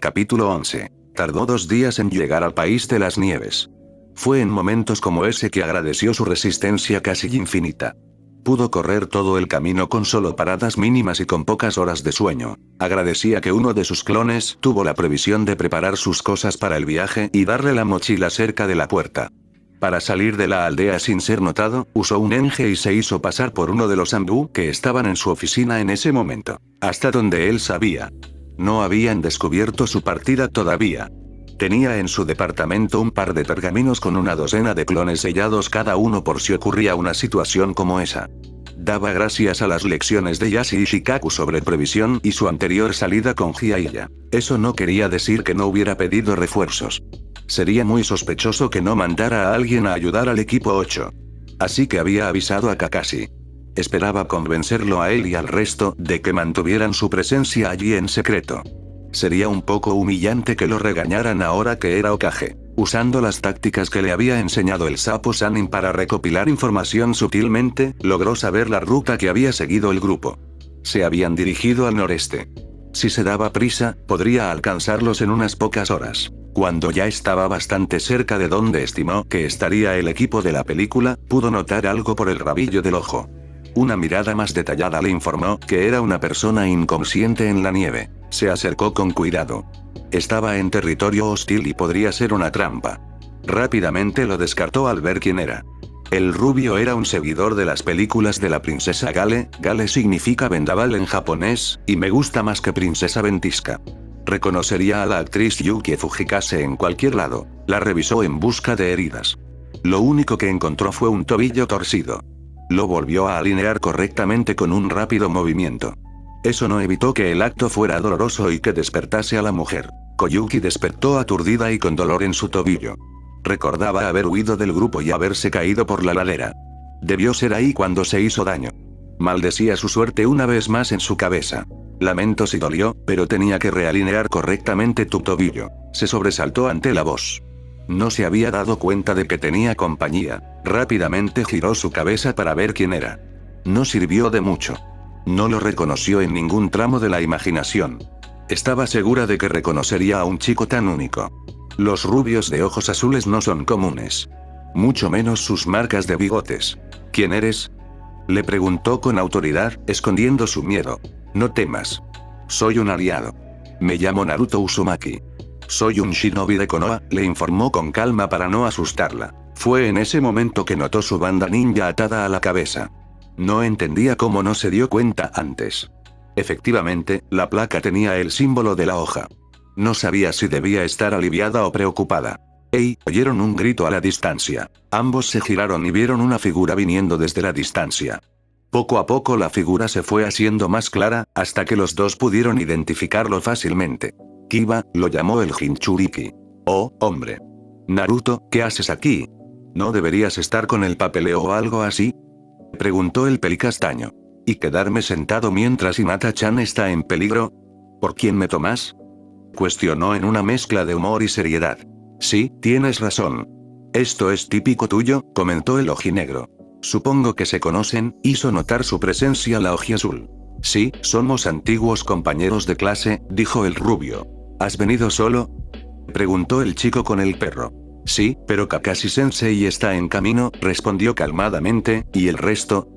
Capítulo 11. Tardó 2 días en llegar al país de las nieves. Fue en momentos como ese que agradeció su resistencia casi infinita. Pudo correr todo el camino con solo paradas mínimas y con pocas horas de sueño. Agradecía que uno de sus clones tuvo la previsión de preparar sus cosas para el viaje y darle la mochila cerca de la puerta. Para salir de la aldea sin ser notado, usó un enge y se hizo pasar por uno de los Ambu que estaban en su oficina en ese momento. Hasta donde él sabía. No habían descubierto su partida todavía. Tenía en su departamento un par de pergaminos con una docena de clones sellados cada uno por si ocurría una situación como esa. Daba gracias a las lecciones de Yashi y Shikaku sobre previsión y su anterior salida con Jiraiya. Eso no quería decir que no hubiera pedido refuerzos. Sería muy sospechoso que no mandara a alguien a ayudar al equipo 8. Así que había avisado a Kakashi. Esperaba convencerlo a él y al resto de que mantuvieran su presencia allí en secreto. Sería un poco humillante que lo regañaran ahora que era Hokage. Usando las tácticas que le había enseñado el sapo Sannin para recopilar información sutilmente, logró saber la ruta que había seguido el grupo. Se habían dirigido al noreste. Si se daba prisa, podría alcanzarlos en unas pocas horas. Cuando ya estaba bastante cerca de donde estimó que estaría el equipo de la película, pudo notar algo por el rabillo del ojo. Una mirada más detallada le informó que era una persona inconsciente en la nieve. Se acercó con cuidado. Estaba en territorio hostil y podría ser una trampa. Rápidamente lo descartó al ver quién era. El rubio era un seguidor de las películas de la princesa Gale. Gale significa vendaval en japonés, y me gusta más que princesa ventisca. Reconocería a la actriz Yukie Fujikase en cualquier lado. La revisó en busca de heridas. Lo único que encontró fue un tobillo torcido. Lo volvió a alinear correctamente con un rápido movimiento. Eso no evitó que el acto fuera doloroso y que despertase a la mujer. Koyuki despertó aturdida y con dolor en su tobillo. Recordaba haber huido del grupo y haberse caído por la ladera. Debió ser ahí cuando se hizo daño. Maldecía su suerte una vez más en su cabeza. Lamento si dolió, pero tenía que realinear correctamente tu tobillo. Se sobresaltó ante la voz. No se había dado cuenta de que tenía compañía. Rápidamente giró su cabeza para ver quién era. No sirvió de mucho. No lo reconoció en ningún tramo de la imaginación. Estaba segura de que reconocería a un chico tan único. Los rubios de ojos azules no son comunes. Mucho menos sus marcas de bigotes. ¿Quién eres?, le preguntó con autoridad, escondiendo su miedo. No temas. Soy un aliado. Me llamo Naruto Uzumaki. Soy un shinobi de Konoha, le informó con calma para no asustarla. Fue en ese momento que notó su banda ninja atada a la cabeza. No entendía cómo no se dio cuenta antes. Efectivamente, la placa tenía el símbolo de la hoja. No sabía si debía estar aliviada o preocupada. ¡Ey! Oyeron un grito a la distancia. Ambos se giraron y vieron una figura viniendo desde la distancia. Poco a poco la figura se fue haciendo más clara, hasta que los dos pudieron identificarlo fácilmente. Kiba, lo llamó el Jinchuriki. Oh, hombre. Naruto, ¿qué haces aquí? ¿No deberías estar con el papeleo o algo así?, preguntó el pelicastaño. ¿Y quedarme sentado mientras Hinata-chan está en peligro? ¿Por quién me tomas?, cuestionó en una mezcla de humor y seriedad. Sí, tienes razón. Esto es típico tuyo, comentó el ojinegro. Supongo que se conocen, hizo notar su presencia la ojiazul. Sí, somos antiguos compañeros de clase, dijo el rubio. ¿Has venido solo?, preguntó el chico con el perro. Sí, pero Kakashi-sensei está en camino, respondió calmadamente, ¿y el resto?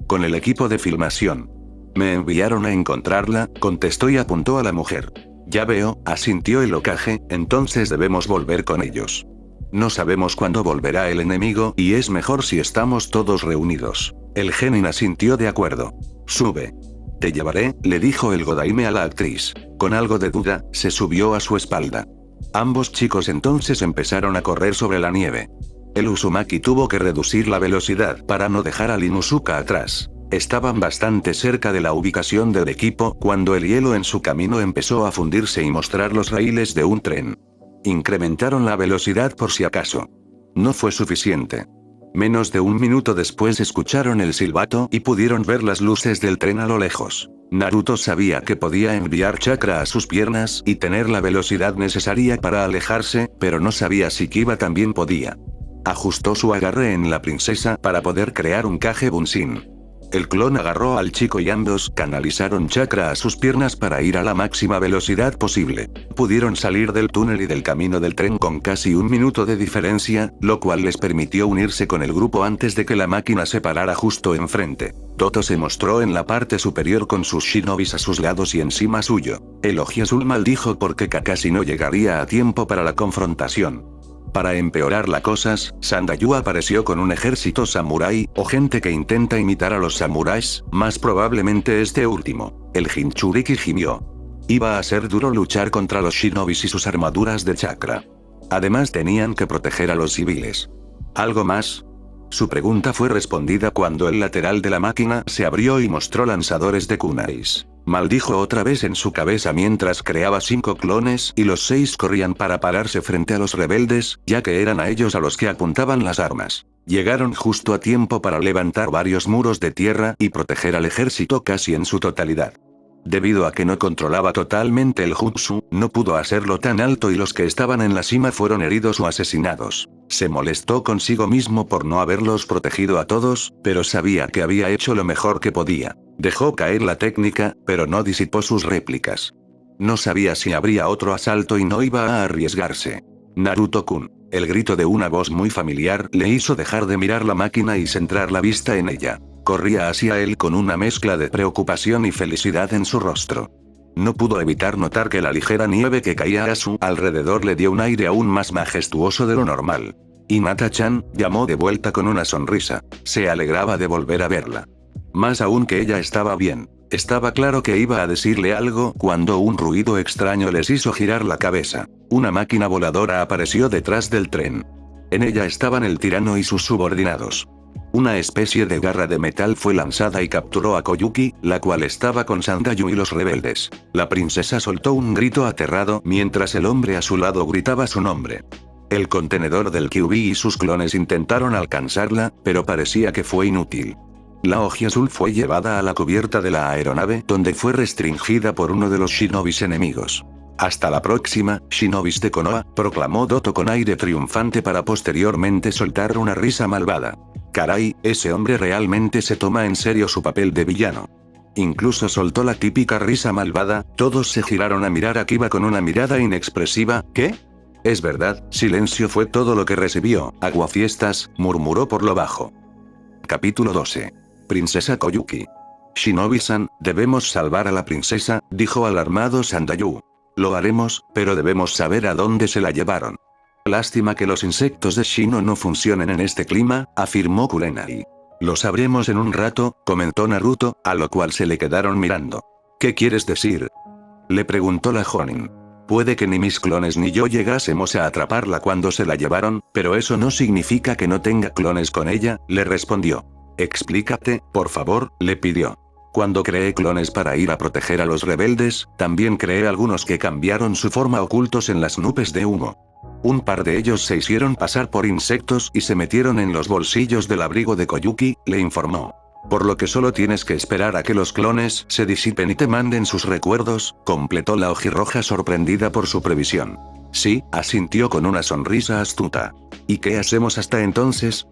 Con el equipo de filmación. Me enviaron a encontrarla, contestó y apuntó a la mujer. Ya veo, asintió el Hokage, entonces debemos volver con ellos. No sabemos cuándo volverá el enemigo y es mejor si estamos todos reunidos. El genin asintió de acuerdo. Sube. Te llevaré, le dijo el Godaime a la actriz. Con algo de duda, se subió a su espalda. Ambos chicos entonces empezaron a correr sobre la nieve. El Uzumaki tuvo que reducir la velocidad para no dejar al Inuzuka atrás. Estaban bastante cerca de la ubicación del equipo cuando el hielo en su camino empezó a fundirse y mostrar los raíles de un tren. Incrementaron la velocidad por si acaso. No fue suficiente. Menos de un minuto después escucharon el silbato y pudieron ver las luces del tren a lo lejos. Naruto sabía que podía enviar chakra a sus piernas y tener la velocidad necesaria para alejarse, pero no sabía si Kiba también podía. Ajustó su agarre en la princesa para poder crear un Kage Bunshin. El clon agarró al chico y ambos canalizaron chakra a sus piernas para ir a la máxima velocidad posible. Pudieron salir del túnel y del camino del tren con casi un minuto de diferencia, lo cual les permitió unirse con el grupo antes de que la máquina se parara justo enfrente. Toto se mostró en la parte superior con sus shinobis a sus lados y encima suyo. El Oji Azul maldijo porque Kakashi no llegaría a tiempo para la confrontación. Para empeorar las cosas, Sandayu apareció con un ejército samurái, o gente que intenta imitar a los samuráis, más probablemente este último. El Jinchuriki gimió. Iba a ser duro luchar contra los shinobis y sus armaduras de chakra. Además tenían que proteger a los civiles. ¿Algo más? Su pregunta fue respondida cuando el lateral de la máquina se abrió y mostró lanzadores de kunais. Maldijo otra vez en su cabeza mientras creaba 5 clones y los 6 corrían para pararse frente a los rebeldes, ya que eran a ellos a los que apuntaban las armas. Llegaron justo a tiempo para levantar varios muros de tierra y proteger al ejército casi en su totalidad. Debido a que no controlaba totalmente el jutsu, no pudo hacerlo tan alto y los que estaban en la cima fueron heridos o asesinados. Se molestó consigo mismo por no haberlos protegido a todos, pero sabía que había hecho lo mejor que podía. Dejó caer la técnica, pero no disipó sus réplicas. No sabía si habría otro asalto y no iba a arriesgarse. Naruto-kun. El grito de una voz muy familiar le hizo dejar de mirar la máquina y centrar la vista en ella. Corría hacia él con una mezcla de preocupación y felicidad en su rostro. No pudo evitar notar que la ligera nieve que caía a su alrededor le dio un aire aún más majestuoso de lo normal. Hinata-chan, llamó de vuelta con una sonrisa. Se alegraba de volver a verla. Más aún que ella estaba bien. Estaba claro que iba a decirle algo cuando un ruido extraño les hizo girar la cabeza. Una máquina voladora apareció detrás del tren. En ella estaban el tirano y sus subordinados. Una especie de garra de metal fue lanzada y capturó a Koyuki, la cual estaba con Sandayu y los rebeldes. La princesa soltó un grito aterrado mientras el hombre a su lado gritaba su nombre. El contenedor del Kyuubi y sus clones intentaron alcanzarla, pero parecía que fue inútil. La Oji Azul fue llevada a la cubierta de la aeronave, donde fue restringida por uno de los shinobis enemigos. Hasta la próxima, shinobis de Konoha, proclamó Doto con aire triunfante para posteriormente soltar una risa malvada. Caray, ese hombre realmente se toma en serio su papel de villano. Incluso soltó la típica risa malvada, todos se giraron a mirar a Kiba con una mirada inexpresiva. ¿Qué? Es verdad, silencio fue todo lo que recibió. Aguafiestas, murmuró por lo bajo. Capítulo 12. Princesa Koyuki. Shinobi-san, debemos salvar a la princesa, dijo alarmado Sandayu. Lo haremos, pero debemos saber a dónde se la llevaron. Lástima que los insectos de Shino no funcionen en este clima, afirmó Kurenai. Lo sabremos en un rato, comentó Naruto, a lo cual se le quedaron mirando. ¿Qué quieres decir? Le preguntó la Jonin. Puede que ni mis clones ni yo llegásemos a atraparla cuando se la llevaron, pero eso no significa que no tenga clones con ella, le respondió. Explícate, por favor, le pidió. Cuando creé clones para ir a proteger a los rebeldes, también creé algunos que cambiaron su forma ocultos en las nubes de humo. Un par de ellos se hicieron pasar por insectos y se metieron en los bolsillos del abrigo de Koyuki, le informó. Por lo que solo tienes que esperar a que los clones se disipen y te manden sus recuerdos, completó la ojirroja sorprendida por su previsión. Sí, asintió con una sonrisa astuta. ¿Y qué hacemos hasta entonces?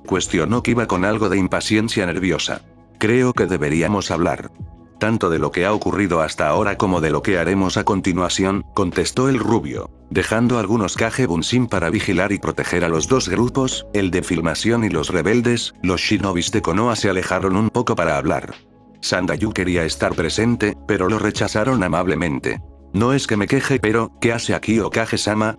Cuestionó Kiba con algo de impaciencia nerviosa. Creo que deberíamos hablar. Tanto de lo que ha ocurrido hasta ahora como de lo que haremos a continuación, contestó el rubio. Dejando algunos Kage Bunshin para vigilar y proteger a los dos grupos, el de filmación y los rebeldes, los shinobis de Konoha se alejaron un poco para hablar. Sandayu quería estar presente, pero lo rechazaron amablemente. No es que me queje, pero, ¿qué hace aquí Okage-sama?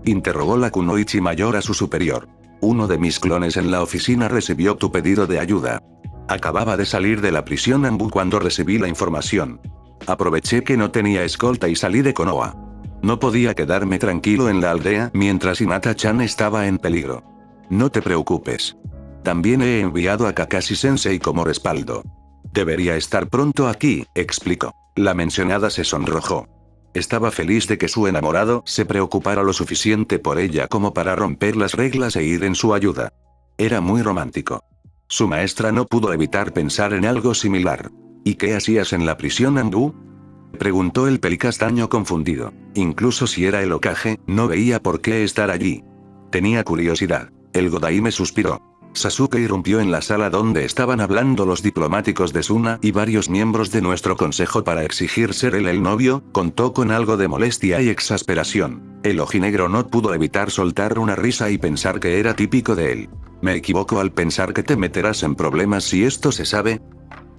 Interrogó la kunoichi mayor a su superior. Uno de mis clones en la oficina recibió tu pedido de ayuda. Acababa de salir de la prisión Anbu cuando recibí la información. Aproveché que no tenía escolta y salí de Konoha. No podía quedarme tranquilo en la aldea mientras Hinata-chan estaba en peligro. No te preocupes. También he enviado a Kakashi-sensei como respaldo. Debería estar pronto aquí, explicó. La mencionada se sonrojó. Estaba feliz de que su enamorado se preocupara lo suficiente por ella como para romper las reglas e ir en su ayuda. Era muy romántico. Su maestra no pudo evitar pensar en algo similar. ¿Y qué hacías en la prisión Anbu? Preguntó el pelicastaño confundido. Incluso si era el Hokage, no veía por qué estar allí. Tenía curiosidad. El Godaime suspiró. Sasuke irrumpió en la sala donde estaban hablando los diplomáticos de Suna y varios miembros de nuestro consejo para exigir ser él el novio. Contó con algo de molestia y exasperación. El ojinegro no pudo evitar soltar una risa y pensar que era típico de él. ¿Me equivoco al pensar que te meterás en problemas si esto se sabe?,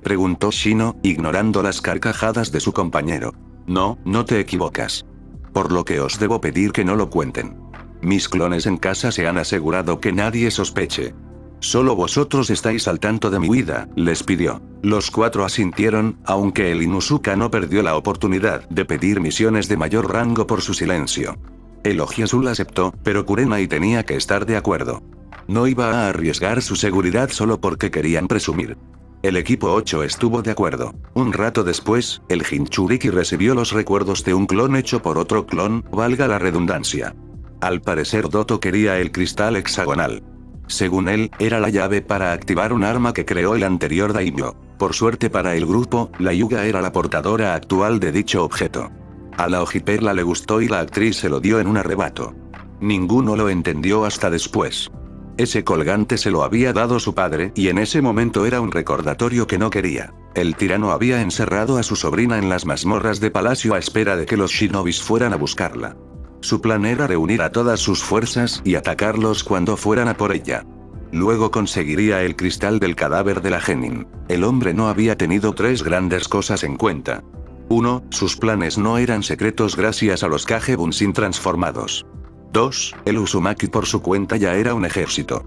preguntó Shino, ignorando las carcajadas de su compañero. No, no te equivocas. Por lo que os debo pedir que no lo cuenten. Mis clones en casa se han asegurado que nadie sospeche. Solo vosotros estáis al tanto de mi huida, les pidió. Los 4 asintieron, aunque el Inuzuka no perdió la oportunidad de pedir misiones de mayor rango por su silencio. El Oji Azul aceptó, pero Kurenai tenía que estar de acuerdo. No iba a arriesgar su seguridad solo porque querían presumir. El equipo 8 estuvo de acuerdo. Un rato después, el Jinchuriki recibió los recuerdos de un clon hecho por otro clon, valga la redundancia. Al parecer Doto quería el cristal hexagonal. Según él, era la llave para activar un arma que creó el anterior daimyo. Por suerte para el grupo, la Hyuga era la portadora actual de dicho objeto. A la Ojiperla le gustó y la actriz se lo dio en un arrebato. Ninguno lo entendió hasta después. Ese colgante se lo había dado su padre y en ese momento era un recordatorio que no quería. El tirano había encerrado a su sobrina en las mazmorras de palacio a espera de que los shinobis fueran a buscarla. Su plan era reunir a todas sus fuerzas y atacarlos cuando fueran a por ella. Luego conseguiría el cristal del cadáver de la Genin. El hombre no había tenido 3 grandes cosas en cuenta. 1. Sus planes no eran secretos gracias a los Kage Bunshin transformados. 2. El Uzumaki por su cuenta ya era un ejército.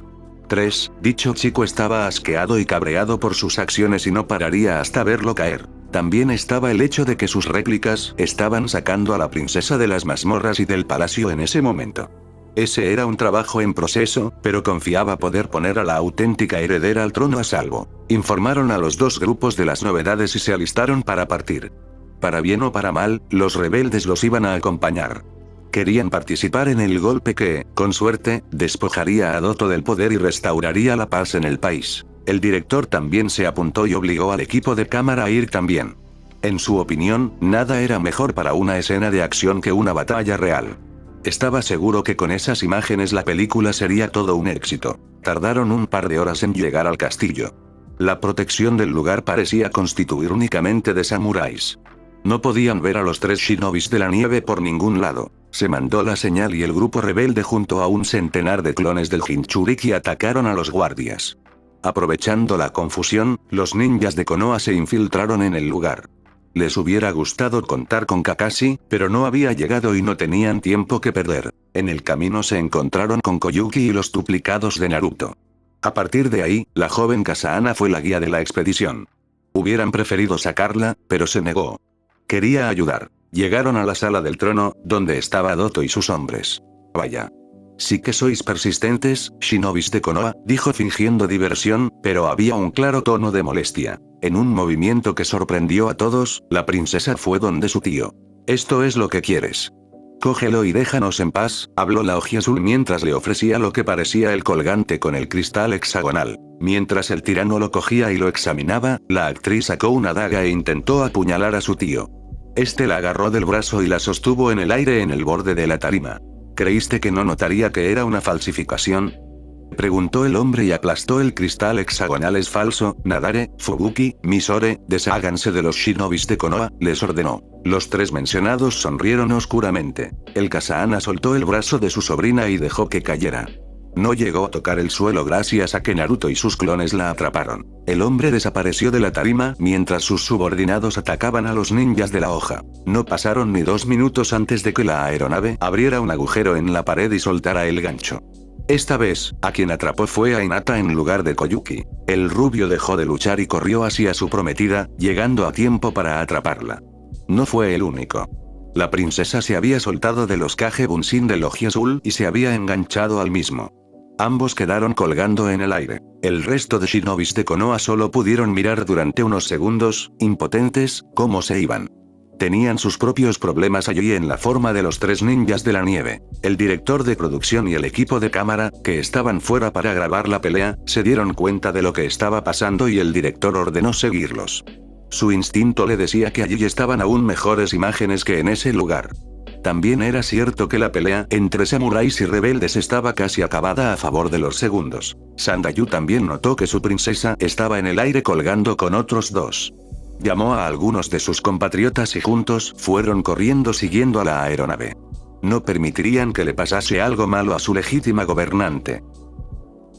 3. Dicho chico estaba asqueado y cabreado por sus acciones y no pararía hasta verlo caer. También estaba el hecho de que sus réplicas estaban sacando a la princesa de las mazmorras y del palacio en ese momento. Ese era un trabajo en proceso, pero confiaba poder poner a la auténtica heredera al trono a salvo. Informaron a los 2 grupos de las novedades y se alistaron para partir. Para bien o para mal, los rebeldes los iban a acompañar. Querían participar en el golpe que, con suerte, despojaría a Doto del poder y restauraría la paz en el país. El director también se apuntó y obligó al equipo de cámara a ir también. En su opinión, nada era mejor para una escena de acción que una batalla real. Estaba seguro que con esas imágenes la película sería todo un éxito. Tardaron un par de horas en llegar al castillo. La protección del lugar parecía constituir únicamente de samuráis. No podían ver a los 3 shinobis de la nieve por ningún lado. Se mandó la señal y el grupo rebelde junto a un centenar de clones del Jinchuriki atacaron a los guardias. Aprovechando la confusión, los ninjas de Konoha se infiltraron en el lugar. Les hubiera gustado contar con Kakashi, pero no había llegado y no tenían tiempo que perder. En el camino se encontraron con Koyuki y los duplicados de Naruto. A partir de ahí, la joven Kasana fue la guía de la expedición. Hubieran preferido sacarla, pero se negó. Quería ayudar. Llegaron a la sala del trono, donde estaba Doto y sus hombres. Vaya. Sí que sois persistentes, shinobis de Konoha, dijo fingiendo diversión, pero había un claro tono de molestia. En un movimiento que sorprendió a todos, la princesa fue donde su tío. Esto es lo que quieres. Cógelo y déjanos en paz, habló la Oji Azul mientras le ofrecía lo que parecía el colgante con el cristal hexagonal. Mientras el tirano lo cogía y lo examinaba, la actriz sacó una daga e intentó apuñalar a su tío. Este la agarró del brazo y la sostuvo en el aire en el borde de la tarima. ¿Creíste que no notaría que era una falsificación?, preguntó el hombre y aplastó el cristal hexagonal. Es falso, Nadare, Fubuki, Misore, desháganse de los shinobis de Konoha, les ordenó. Los 3 mencionados sonrieron oscuramente. El Kasana soltó el brazo de su sobrina y dejó que cayera. No llegó a tocar el suelo gracias a que Naruto y sus clones la atraparon. El hombre desapareció de la tarima mientras sus subordinados atacaban a los ninjas de la hoja. No pasaron ni 2 minutos antes de que la aeronave abriera un agujero en la pared y soltara el gancho. Esta vez, a quien atrapó fue a Hinata en lugar de Koyuki. El rubio dejó de luchar y corrió hacia su prometida, llegando a tiempo para atraparla. No fue el único. La princesa se había soltado de los Kage Bunshin del Oji Azul y se había enganchado al mismo. Ambos quedaron colgando en el aire. El resto de shinobis de Konoha solo pudieron mirar durante unos segundos, impotentes, cómo se iban. Tenían sus propios problemas allí en la forma de los 3 ninjas de la nieve. El director de producción y el equipo de cámara, que estaban fuera para grabar la pelea, se dieron cuenta de lo que estaba pasando y el director ordenó seguirlos. Su instinto le decía que allí estaban aún mejores imágenes que en ese lugar. También era cierto que la pelea entre samuráis y rebeldes estaba casi acabada a favor de los segundos. Sandayu también notó que su princesa estaba en el aire colgando con otros dos. Llamó a algunos de sus compatriotas y juntos fueron corriendo siguiendo a la aeronave. No permitirían que le pasase algo malo a su legítima gobernante.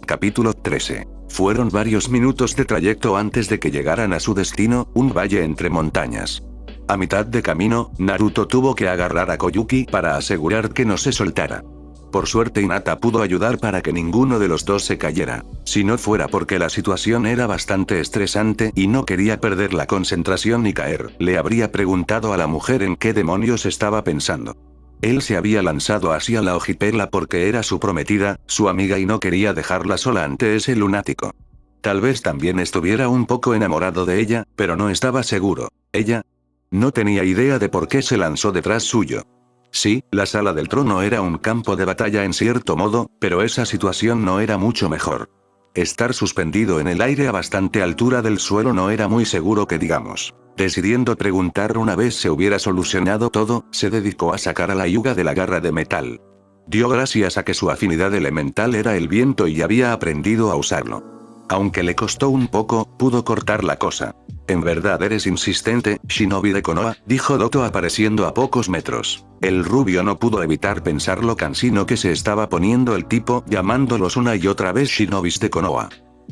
Capítulo 13. Fueron varios minutos de trayecto antes de que llegaran a su destino, un valle entre montañas. A mitad de camino, Naruto tuvo que agarrar a Koyuki para asegurar que no se soltara. Por suerte Hinata pudo ayudar para que ninguno de los dos se cayera. Si no fuera porque la situación era bastante estresante y no quería perder la concentración ni caer, le habría preguntado a la mujer en qué demonios estaba pensando. Él se había lanzado hacia la ojipela porque era su prometida, su amiga y no quería dejarla sola ante ese lunático. Tal vez también estuviera un poco enamorado de ella, pero no estaba seguro. Ella no tenía idea de por qué se lanzó detrás suyo. Sí, la sala del trono era un campo de batalla en cierto modo, pero esa situación no era mucho mejor. Estar suspendido en el aire a bastante altura del suelo no era muy seguro que digamos. Decidiendo preguntar una vez se hubiera solucionado todo, se dedicó a sacar a la Hyuga de la garra de metal. Dio gracias a que su afinidad elemental era el viento y había aprendido a usarlo. Aunque le costó un poco, pudo cortar la cosa. En verdad eres insistente, Shinobi de Konoha, dijo Doto apareciendo a pocos metros. El rubio no pudo evitar pensar lo cansino que se estaba poniendo el tipo, llamándolos una y otra vez Shinobis de Konoha.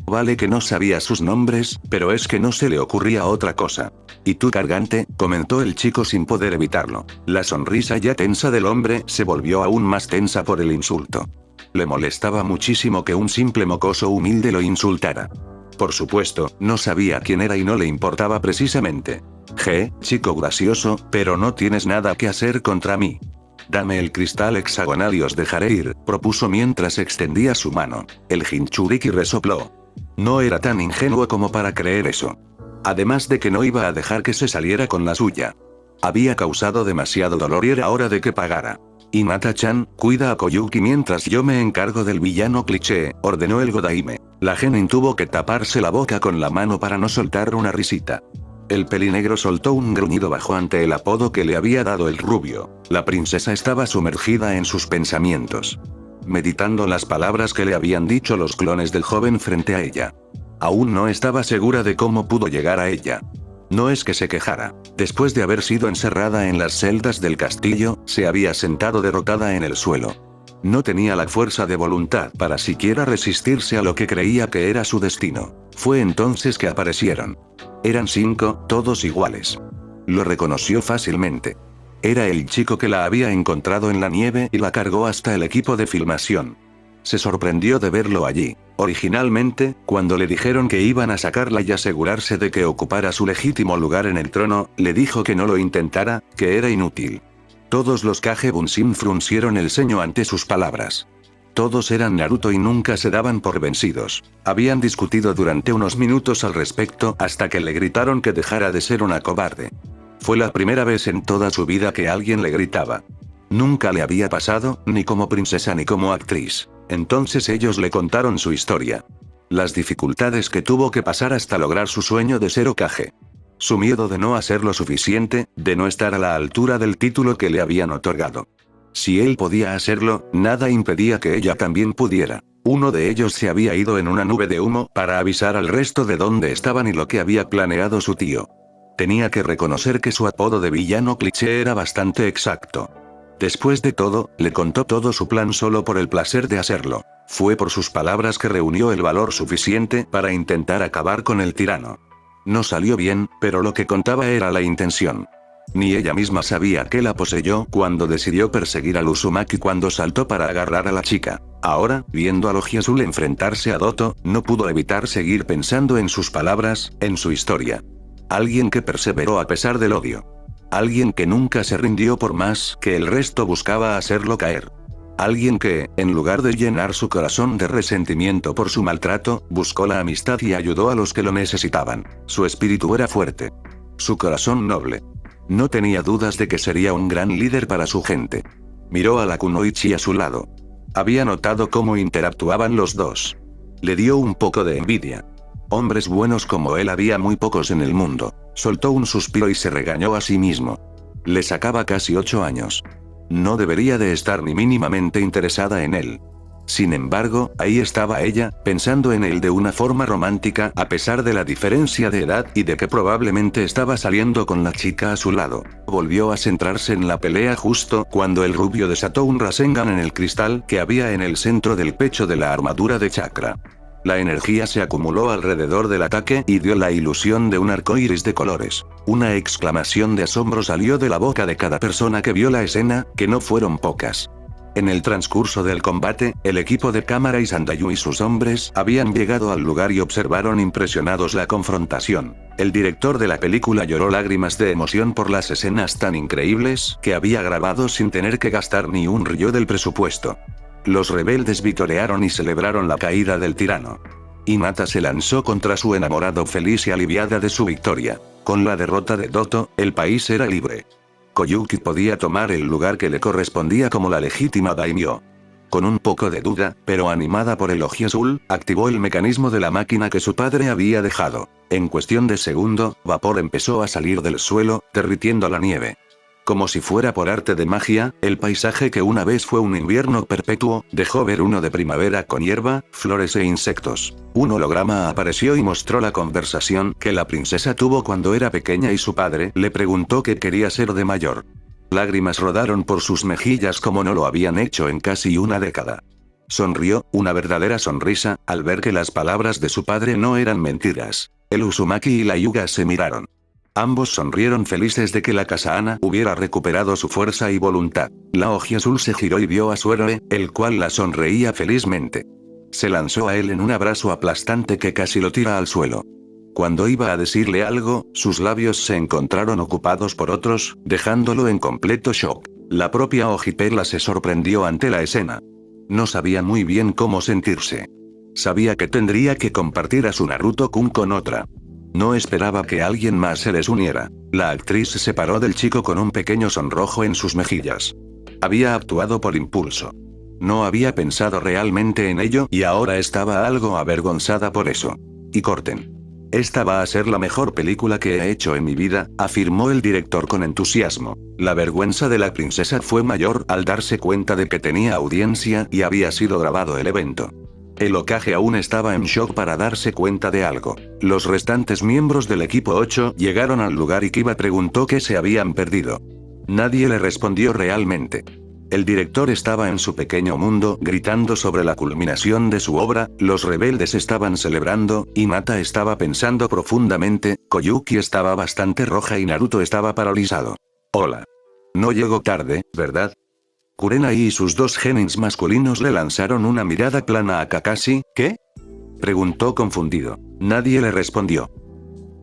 Vale que no sabía sus nombres, pero es que no se le ocurría otra cosa. ¿Y tú cargante?, comentó el chico sin poder evitarlo. La sonrisa ya tensa del hombre se volvió aún más tensa por el insulto. Le molestaba muchísimo que un simple mocoso humilde lo insultara. Por supuesto, no sabía quién era y no le importaba precisamente. Chico gracioso, pero no tienes nada que hacer contra mí. Dame el cristal hexagonal y os dejaré ir, propuso mientras extendía su mano. El Jinchuriki resopló. No era tan ingenuo como para creer eso. Además de que no iba a dejar que se saliera con la suya. Había causado demasiado dolor y era hora de que pagara. Hinata-chan, cuida a Koyuki mientras yo me encargo del villano cliché, ordenó el Godaime. La genin tuvo que taparse la boca con la mano para no soltar una risita. El pelinegro soltó un gruñido bajo ante el apodo que le había dado el rubio. La princesa estaba sumergida en sus pensamientos. Meditando las palabras que le habían dicho los clones del joven frente a ella. Aún no estaba segura de cómo pudo llegar a ella. No es que se quejara. Después de haber sido encerrada en las celdas del castillo, se había sentado derrotada en el suelo. No tenía la fuerza de voluntad para siquiera resistirse a lo que creía que era su destino. Fue entonces que aparecieron. Eran 5, todos iguales. Lo reconoció fácilmente. Era el chico que la había encontrado en la nieve y la cargó hasta el equipo de filmación. Se sorprendió de verlo allí. Originalmente, cuando le dijeron que iban a sacarla y asegurarse de que ocupara su legítimo lugar en el trono, le dijo que no lo intentara, que era inútil. Todos los Kage Bunshin fruncieron el ceño ante sus palabras. Todos eran Naruto y nunca se daban por vencidos. Habían discutido durante unos minutos al respecto hasta que le gritaron que dejara de ser una cobarde. Fue la primera vez en toda su vida que alguien le gritaba. Nunca le había pasado, ni como princesa ni como actriz. Entonces ellos le contaron su historia. Las dificultades que tuvo que pasar hasta lograr su sueño de ser Hokage. Su miedo de no hacer lo suficiente, de no estar a la altura del título que le habían otorgado. Si él podía hacerlo, nada impedía que ella también pudiera. Uno de ellos se había ido en una nube de humo para avisar al resto de dónde estaban y lo que había planeado su tío. Tenía que reconocer que su apodo de villano cliché era bastante exacto. Después de todo, le contó todo su plan solo por el placer de hacerlo. Fue por sus palabras que reunió el valor suficiente para intentar acabar con el tirano. No salió bien, pero lo que contaba era la intención. Ni ella misma sabía qué la poseyó cuando decidió perseguir al Uzumaki cuando saltó para agarrar a la chica. Ahora, viendo a Logi Azul enfrentarse a Doto, no pudo evitar seguir pensando en sus palabras, en su historia. Alguien que perseveró a pesar del odio. Alguien que nunca se rindió por más que el resto buscaba hacerlo caer. Alguien que, en lugar de llenar su corazón de resentimiento por su maltrato, buscó la amistad y ayudó a los que lo necesitaban. Su espíritu era fuerte. Su corazón noble. No tenía dudas de que sería un gran líder para su gente. Miró a la Kunoichi a su lado. Había notado cómo interactuaban los dos. Le dio un poco de envidia. Hombres buenos como él había muy pocos en el mundo. Soltó un suspiro y se regañó a sí mismo. Le sacaba casi 8 años. No debería de estar ni mínimamente interesada en él. Sin embargo, ahí estaba ella, pensando en él de una forma romántica, a pesar de la diferencia de edad y de que probablemente estaba saliendo con la chica a su lado. Volvió a centrarse en la pelea justo cuando el rubio desató un Rasengan en el cristal que había en el centro del pecho de la armadura de chakra. La energía se acumuló alrededor del ataque y dio la ilusión de un arco iris de colores. Una exclamación de asombro salió de la boca de cada persona que vio la escena, que no fueron pocas. En el transcurso del combate, el equipo de cámara y Sandayu y sus hombres habían llegado al lugar y observaron impresionados la confrontación. El director de la película lloró lágrimas de emoción por las escenas tan increíbles que había grabado sin tener que gastar ni un rillo del presupuesto. Los rebeldes vitorearon y celebraron la caída del tirano. Hinata se lanzó contra su enamorado feliz y aliviada de su victoria. Con la derrota de Doto, el país era libre. Koyuki podía tomar el lugar que le correspondía como la legítima daimyo. Con un poco de duda, pero animada por el oji azul, activó el mecanismo de la máquina que su padre había dejado. En cuestión de segundo, vapor empezó a salir del suelo, derritiendo la nieve. Como si fuera por arte de magia, el paisaje que una vez fue un invierno perpetuo, dejó ver uno de primavera con hierba, flores e insectos. Un holograma apareció y mostró la conversación que la princesa tuvo cuando era pequeña y su padre le preguntó qué quería ser de mayor. Lágrimas rodaron por sus mejillas como no lo habían hecho en casi una década. Sonrió, una verdadera sonrisa, al ver que las palabras de su padre no eran mentiras. El Uzumaki y la Hyuga se miraron. Ambos sonrieron felices de que la Kasahana hubiera recuperado su fuerza y voluntad. La oji azul se giró y vio a su héroe, el cual la sonreía felizmente. Se lanzó a él en un abrazo aplastante que casi lo tira al suelo. Cuando iba a decirle algo, sus labios se encontraron ocupados por otros, dejándolo en completo shock. La propia Oji Perla se sorprendió ante la escena. No sabía muy bien cómo sentirse. Sabía que tendría que compartir a su Naruto-kun con otra. No esperaba que alguien más se les uniera. La actriz se separó del chico con un pequeño sonrojo en sus mejillas. Había actuado por impulso. No había pensado realmente en ello y ahora estaba algo avergonzada por eso. Y corten. Esta va a ser la mejor película que he hecho en mi vida, afirmó el director con entusiasmo. La vergüenza de la princesa fue mayor al darse cuenta de que tenía audiencia y había sido grabado el evento. El Hokage aún estaba en shock para darse cuenta de algo. Los restantes miembros del equipo 8 llegaron al lugar y Kiba preguntó qué se habían perdido. Nadie le respondió realmente. El director estaba en su pequeño mundo, gritando sobre la culminación de su obra, los rebeldes estaban celebrando, Hinata estaba pensando profundamente, Koyuki estaba bastante roja y Naruto estaba paralizado. Hola. No llegó tarde, ¿verdad? Kurenai y sus dos genins masculinos le lanzaron una mirada plana a Kakashi, ¿qué? Preguntó confundido. Nadie le respondió.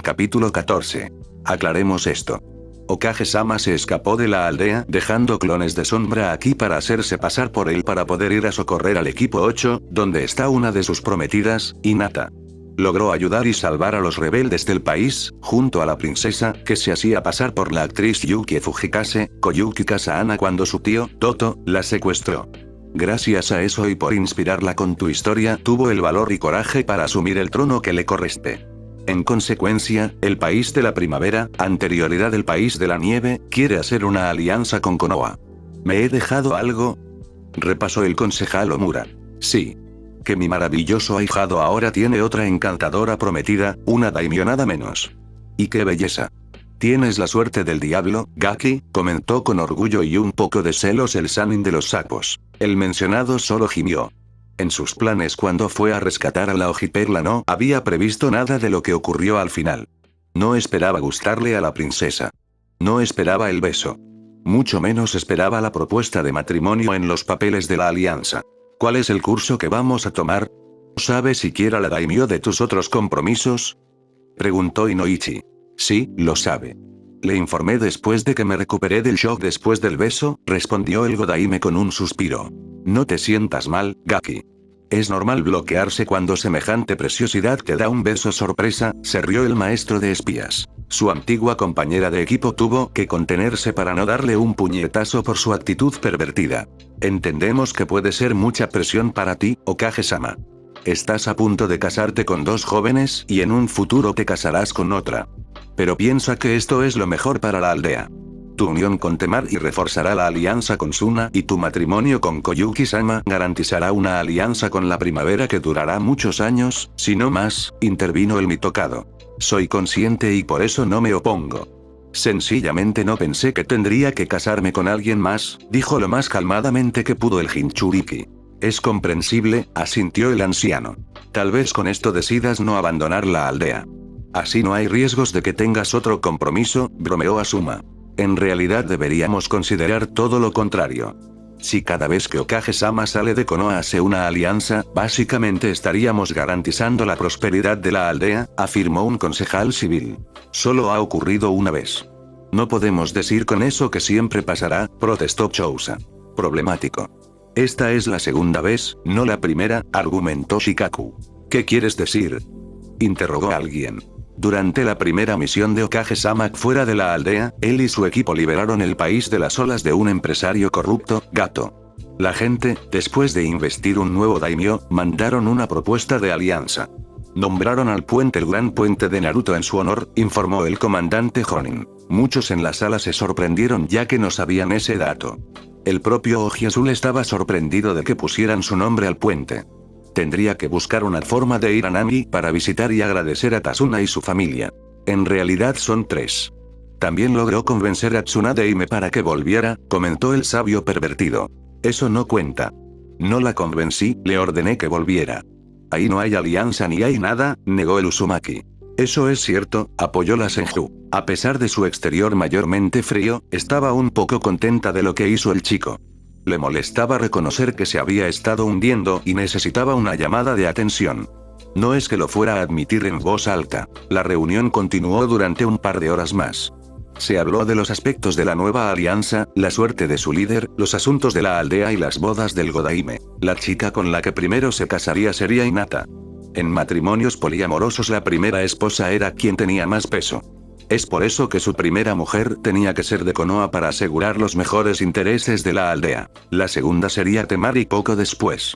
Capítulo 14. Aclaremos esto. Hokage-sama se escapó de la aldea, dejando clones de sombra aquí para hacerse pasar por él para poder ir a socorrer al equipo 8, donde está una de sus prometidas, Hinata. Logró ayudar y salvar a los rebeldes del país, junto a la princesa, que se hacía pasar por la actriz Yukie Fujikase, Koyuki Kasahana cuando su tío, Toto, la secuestró. Gracias a eso y por inspirarla con tu historia, tuvo el valor y coraje para asumir el trono que le corresponde. En consecuencia, el país de la primavera, anterioridad del país de la nieve, quiere hacer una alianza con Konoha. ¿Me he dejado algo? Repasó el concejal Omura. Sí. Que mi maravilloso ahijado ahora tiene otra encantadora prometida, una daimyo nada menos. ¡Y qué belleza! Tienes la suerte del diablo, Gaki, comentó con orgullo y un poco de celos el Sannin de los sapos. El mencionado solo gimió. En sus planes cuando fue a rescatar a la Ojiperla no había previsto nada de lo que ocurrió al final. No esperaba gustarle a la princesa. No esperaba el beso. Mucho menos esperaba la propuesta de matrimonio en los papeles de la alianza. ¿Cuál es el curso que vamos a tomar? ¿Sabes siquiera la daimyo de tus otros compromisos? Preguntó Inoichi. Sí, lo sabe. Le informé después de que me recuperé del shock después del beso, respondió el Godaime con un suspiro. No te sientas mal, Gaki. Es normal bloquearse cuando semejante preciosidad te da un beso sorpresa, se rió el maestro de espías. Su antigua compañera de equipo tuvo que contenerse para no darle un puñetazo por su actitud pervertida. Entendemos que puede ser mucha presión para ti, Hokage-sama. Estás a punto de casarte con dos jóvenes y en un futuro te casarás con otra. Pero piensa que esto es lo mejor para la aldea. Tu unión con Temari reforzará la alianza con Suna y tu matrimonio con Koyuki-sama garantizará una alianza con la primavera que durará muchos años, si no más, intervino el mitocado. Soy consciente y por eso no me opongo. Sencillamente no pensé que tendría que casarme con alguien más, dijo lo más calmadamente que pudo el Jinchuriki. Es comprensible, asintió el anciano. Tal vez con esto decidas no abandonar la aldea. Así no hay riesgos de que tengas otro compromiso, bromeó Asuma. En realidad deberíamos considerar todo lo contrario. Si cada vez que Okage-sama sale de Konoha hace una alianza, básicamente estaríamos garantizando la prosperidad de la aldea, afirmó un concejal civil. Solo ha ocurrido una vez. No podemos decir con eso que siempre pasará, protestó Chousa. Problemático. Esta es la segunda vez, no la primera, argumentó Shikaku. ¿Qué quieres decir? Interrogó alguien. Durante la primera misión de Okage-sama fuera de la aldea, él y su equipo liberaron el país de las olas de un empresario corrupto, Gato. La gente, después de investir un nuevo daimyo, mandaron una propuesta de alianza. Nombraron al puente el Gran Puente de Naruto en su honor, informó el comandante Jonin. Muchos en la sala se sorprendieron ya que no sabían ese dato. El propio Oji Azul estaba sorprendido de que pusieran su nombre al puente. Tendría que buscar una forma de ir a Nami para visitar y agradecer a Tasuna y su familia. En realidad son 3. También logró convencer a Tsunade Ime para que volviera, comentó el sabio pervertido. Eso no cuenta. No la convencí, le ordené que volviera. Ahí no hay alianza ni hay nada, negó el Uzumaki. Eso es cierto, apoyó la Senju. A pesar de su exterior mayormente frío, estaba un poco contenta de lo que hizo el chico. Le molestaba reconocer que se había estado hundiendo y necesitaba una llamada de atención. No es que lo fuera a admitir en voz alta. La reunión continuó durante un par de horas más. Se habló de los aspectos de la nueva alianza, la suerte de su líder, los asuntos de la aldea y las bodas del Godaime. La chica con la que primero se casaría sería Hinata. En matrimonios poliamorosos la primera esposa era quien tenía más peso. Es por eso que su primera mujer tenía que ser de Konoha para asegurar los mejores intereses de la aldea. La segunda sería Temari poco después.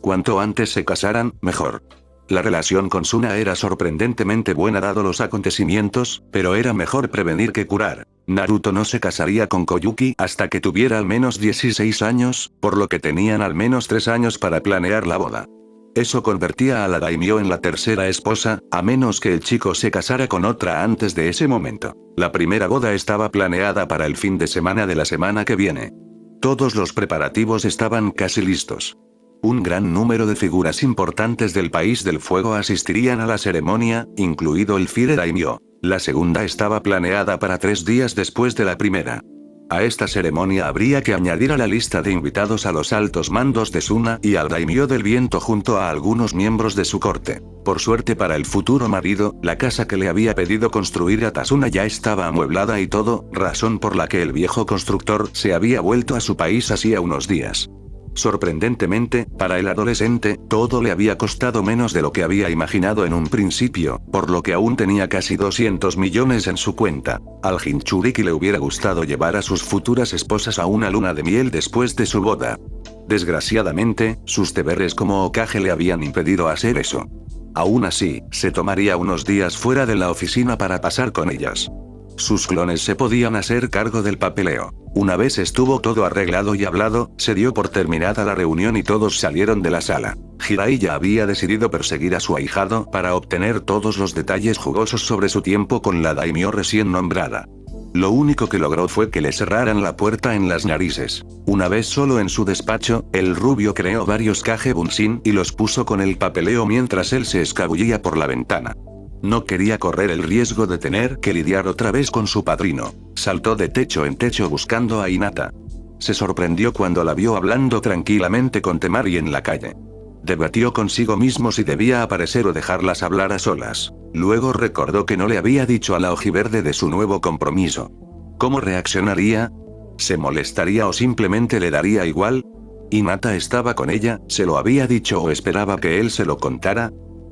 Cuanto antes se casaran, mejor. La relación con Suna era sorprendentemente buena dado los acontecimientos, pero era mejor prevenir que curar. Naruto no se casaría con Koyuki hasta que tuviera al menos 16 años, por lo que tenían al menos 3 años para planear la boda. Eso convertía a la daimyo en la tercera esposa, a menos que el chico se casara con otra antes de ese momento. La primera boda estaba planeada para el fin de semana de la semana que viene. Todos los preparativos estaban casi listos. Un gran número de figuras importantes del país del fuego asistirían a la ceremonia, incluido el Fire Daimyo. La segunda estaba planeada para 3 días después de la primera. A esta ceremonia habría que añadir a la lista de invitados a los altos mandos de Suna y al daimyo del viento junto a algunos miembros de su corte. Por suerte para el futuro marido, la casa que le había pedido construir a Tasuna ya estaba amueblada y todo, razón por la que el viejo constructor se había vuelto a su país hacía unos días. Sorprendentemente, para el adolescente, todo le había costado menos de lo que había imaginado en un principio, por lo que aún tenía casi 200 millones en su cuenta. Al Jinchuriki le hubiera gustado llevar a sus futuras esposas a una luna de miel después de su boda. Desgraciadamente, sus deberes como Hokage le habían impedido hacer eso. Aún así, se tomaría unos días fuera de la oficina para pasar con ellas. Sus clones se podían hacer cargo del papeleo. Una vez estuvo todo arreglado y hablado, se dio por terminada la reunión y todos salieron de la sala. Hirai ya había decidido perseguir a su ahijado para obtener todos los detalles jugosos sobre su tiempo con la daimyo recién nombrada. Lo único que logró fue que le cerraran la puerta en las narices. Una vez solo en su despacho, el rubio creó varios Kage Bunshin y los puso con el papeleo mientras él se escabullía por la ventana. No quería correr el riesgo de tener que lidiar otra vez con su padrino. Saltó de techo en techo buscando a Hinata. Se sorprendió cuando la vio hablando tranquilamente con Temari en la calle. Debatió consigo mismo si debía aparecer o dejarlas hablar a solas. Luego recordó que no le había dicho a la ojiverde de su nuevo compromiso. ¿Cómo reaccionaría? ¿Se molestaría o simplemente le daría igual? ¿Hinata estaba con ella, se lo había dicho o esperaba que él se lo contara?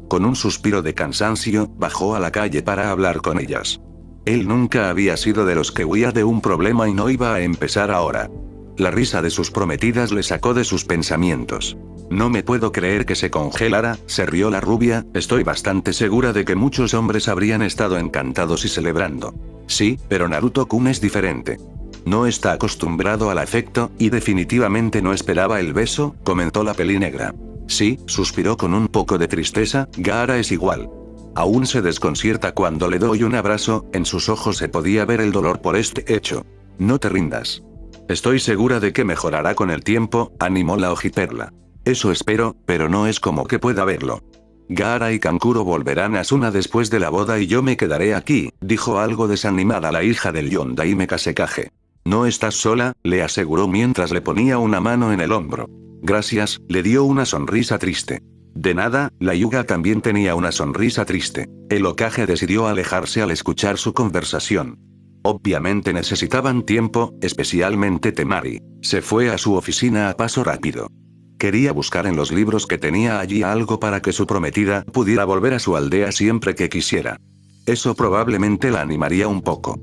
Con un suspiro de cansancio, bajó a la calle para hablar con ellas. Él nunca había sido de los que huía de un problema y no iba a empezar ahora. La risa de sus prometidas le sacó de sus pensamientos. No me puedo creer que se congelara, se rió la rubia, estoy bastante segura de que muchos hombres habrían estado encantados y celebrando. Sí, pero Naruto-kun es diferente. No está acostumbrado al afecto, y definitivamente no esperaba el beso, comentó la pelinegra. Sí, suspiró con un poco de tristeza, Gaara es igual. Aún se desconcierta cuando le doy un abrazo, en sus ojos se podía ver el dolor por este hecho. No te rindas. Estoy segura de que mejorará con el tiempo, animó la ojiperla. Eso espero, pero no es como que pueda verlo. Gaara y Kankuro volverán a Suna después de la boda y yo me quedaré aquí, dijo algo desanimada la hija del Yondaime Kasekaze. No estás sola, le aseguró mientras le ponía una mano en el hombro. Gracias, le dio una sonrisa triste. De nada, la Hyuga también tenía una sonrisa triste. El Hokage decidió alejarse al escuchar su conversación. Obviamente necesitaban tiempo, especialmente Temari. Se fue a su oficina a paso rápido. Quería buscar en los libros que tenía allí algo para que su prometida pudiera volver a su aldea siempre que quisiera. Eso probablemente la animaría un poco.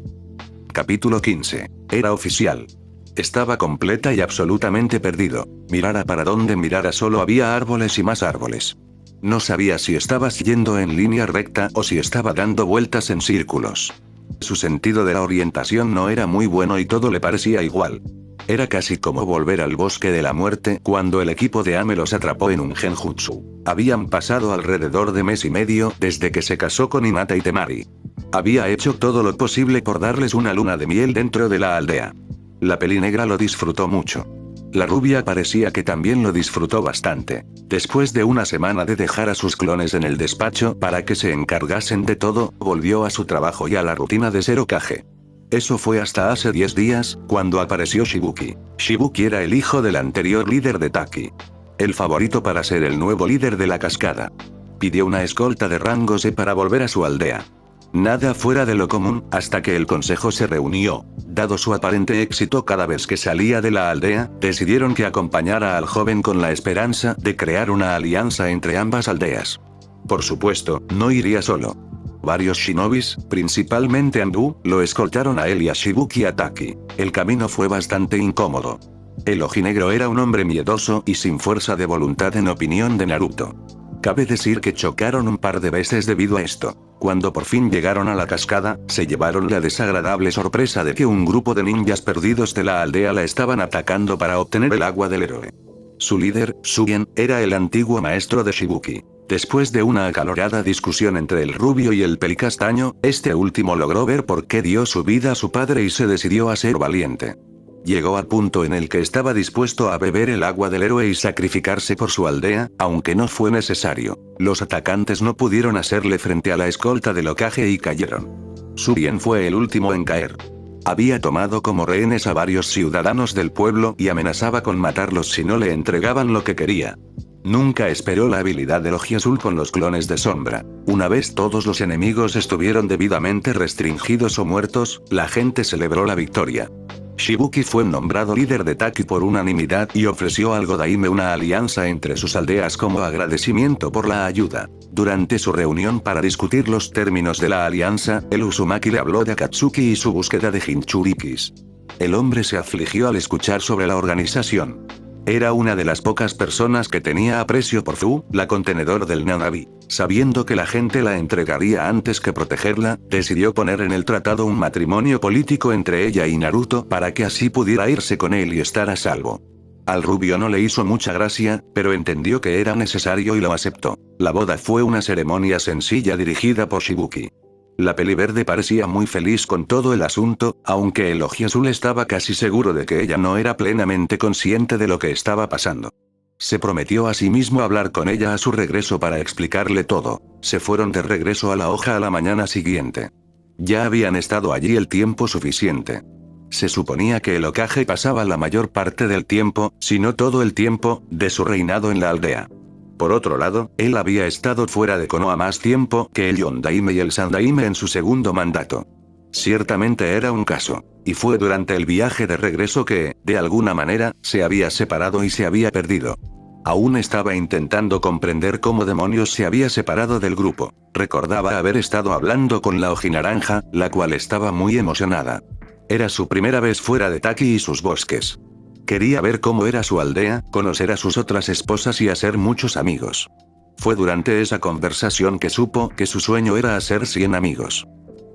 Capítulo 15. Era oficial. Estaba completa y absolutamente perdido. Mirara para donde mirara solo había árboles y más árboles. No sabía si estaba yendo en línea recta o si estaba dando vueltas en círculos. Su sentido de la orientación no era muy bueno y todo le parecía igual. Era casi como volver al bosque de la muerte cuando el equipo de Ame los atrapó en un genjutsu. Habían pasado alrededor de mes y medio desde que se casó con Hinata y Temari. Había hecho todo lo posible por darles una luna de miel dentro de la aldea. La pelinegra lo disfrutó mucho. La rubia parecía que también lo disfrutó bastante. Después de una semana de dejar a sus clones en el despacho para que se encargasen de todo, volvió a su trabajo y a la rutina de ser Hokage. Eso fue hasta hace 10 días, cuando apareció Shibuki. Shibuki era el hijo del anterior líder de Taki. El favorito para ser el nuevo líder de la cascada. Pidió una escolta de rango C para volver a su aldea. Nada fuera de lo común, hasta que el consejo se reunió. Dado su aparente éxito cada vez que salía de la aldea, decidieron que acompañara al joven con la esperanza de crear una alianza entre ambas aldeas. Por supuesto, no iría solo. Varios shinobis, principalmente Anbu, lo escoltaron a él y a Shibuki a Taki. El camino fue bastante incómodo. El ojinegro era un hombre miedoso y sin fuerza de voluntad en opinión de Naruto. Cabe decir que chocaron un par de veces debido a esto. Cuando por fin llegaron a la cascada, se llevaron la desagradable sorpresa de que un grupo de ninjas perdidos de la aldea la estaban atacando para obtener el agua del héroe. Su líder, Sugen, era el antiguo maestro de Shibuki. Después de una acalorada discusión entre el rubio y el pelicastaño, este último logró ver por qué dio su vida a su padre y se decidió a ser valiente. Llegó al punto en el que estaba dispuesto a beber el agua del héroe y sacrificarse por su aldea, aunque no fue necesario. Los atacantes no pudieron hacerle frente a la escolta del Hokage y cayeron. Sugen fue el último en caer. Había tomado como rehenes a varios ciudadanos del pueblo y amenazaba con matarlos si no le entregaban lo que quería. Nunca esperó la habilidad de Logia Azul con los clones de sombra. Una vez todos los enemigos estuvieron debidamente restringidos o muertos, la gente celebró la victoria. Shibuki fue nombrado líder de Taki por unanimidad y ofreció al Godaime una alianza entre sus aldeas como agradecimiento por la ayuda. Durante su reunión para discutir los términos de la alianza, el Uzumaki le habló de Akatsuki y su búsqueda de Jinchurikis. El hombre se afligió al escuchar sobre la organización. Era una de las pocas personas que tenía aprecio por Fu, la contenedor del Nanabi. Sabiendo que la gente la entregaría antes que protegerla, decidió poner en el tratado un matrimonio político entre ella y Naruto para que así pudiera irse con él y estar a salvo. Al rubio no le hizo mucha gracia, pero entendió que era necesario y lo aceptó. La boda fue una ceremonia sencilla dirigida por Shibuki. La peliverde parecía muy feliz con todo el asunto, aunque el Logia Azul estaba casi seguro de que ella no era plenamente consciente de lo que estaba pasando. Se prometió a sí mismo hablar con ella a su regreso para explicarle todo. Se fueron de regreso a la hoja a la mañana siguiente. Ya habían estado allí el tiempo suficiente. Se suponía que el Hokage pasaba la mayor parte del tiempo, si no todo el tiempo, de su reinado en la aldea. Por otro lado, él había estado fuera de Konoha más tiempo que el Yondaime y el Sandaime en su segundo mandato. Ciertamente era un caso. Y fue durante el viaje de regreso que, de alguna manera, se había separado y se había perdido. Aún estaba intentando comprender cómo demonios se había separado del grupo. Recordaba haber estado hablando con la ojinaranja, la cual estaba muy emocionada. Era su primera vez fuera de Taki y sus bosques. Quería ver cómo era su aldea, conocer a sus otras esposas y hacer muchos amigos. Fue durante esa conversación que supo que su sueño era hacer 100 amigos.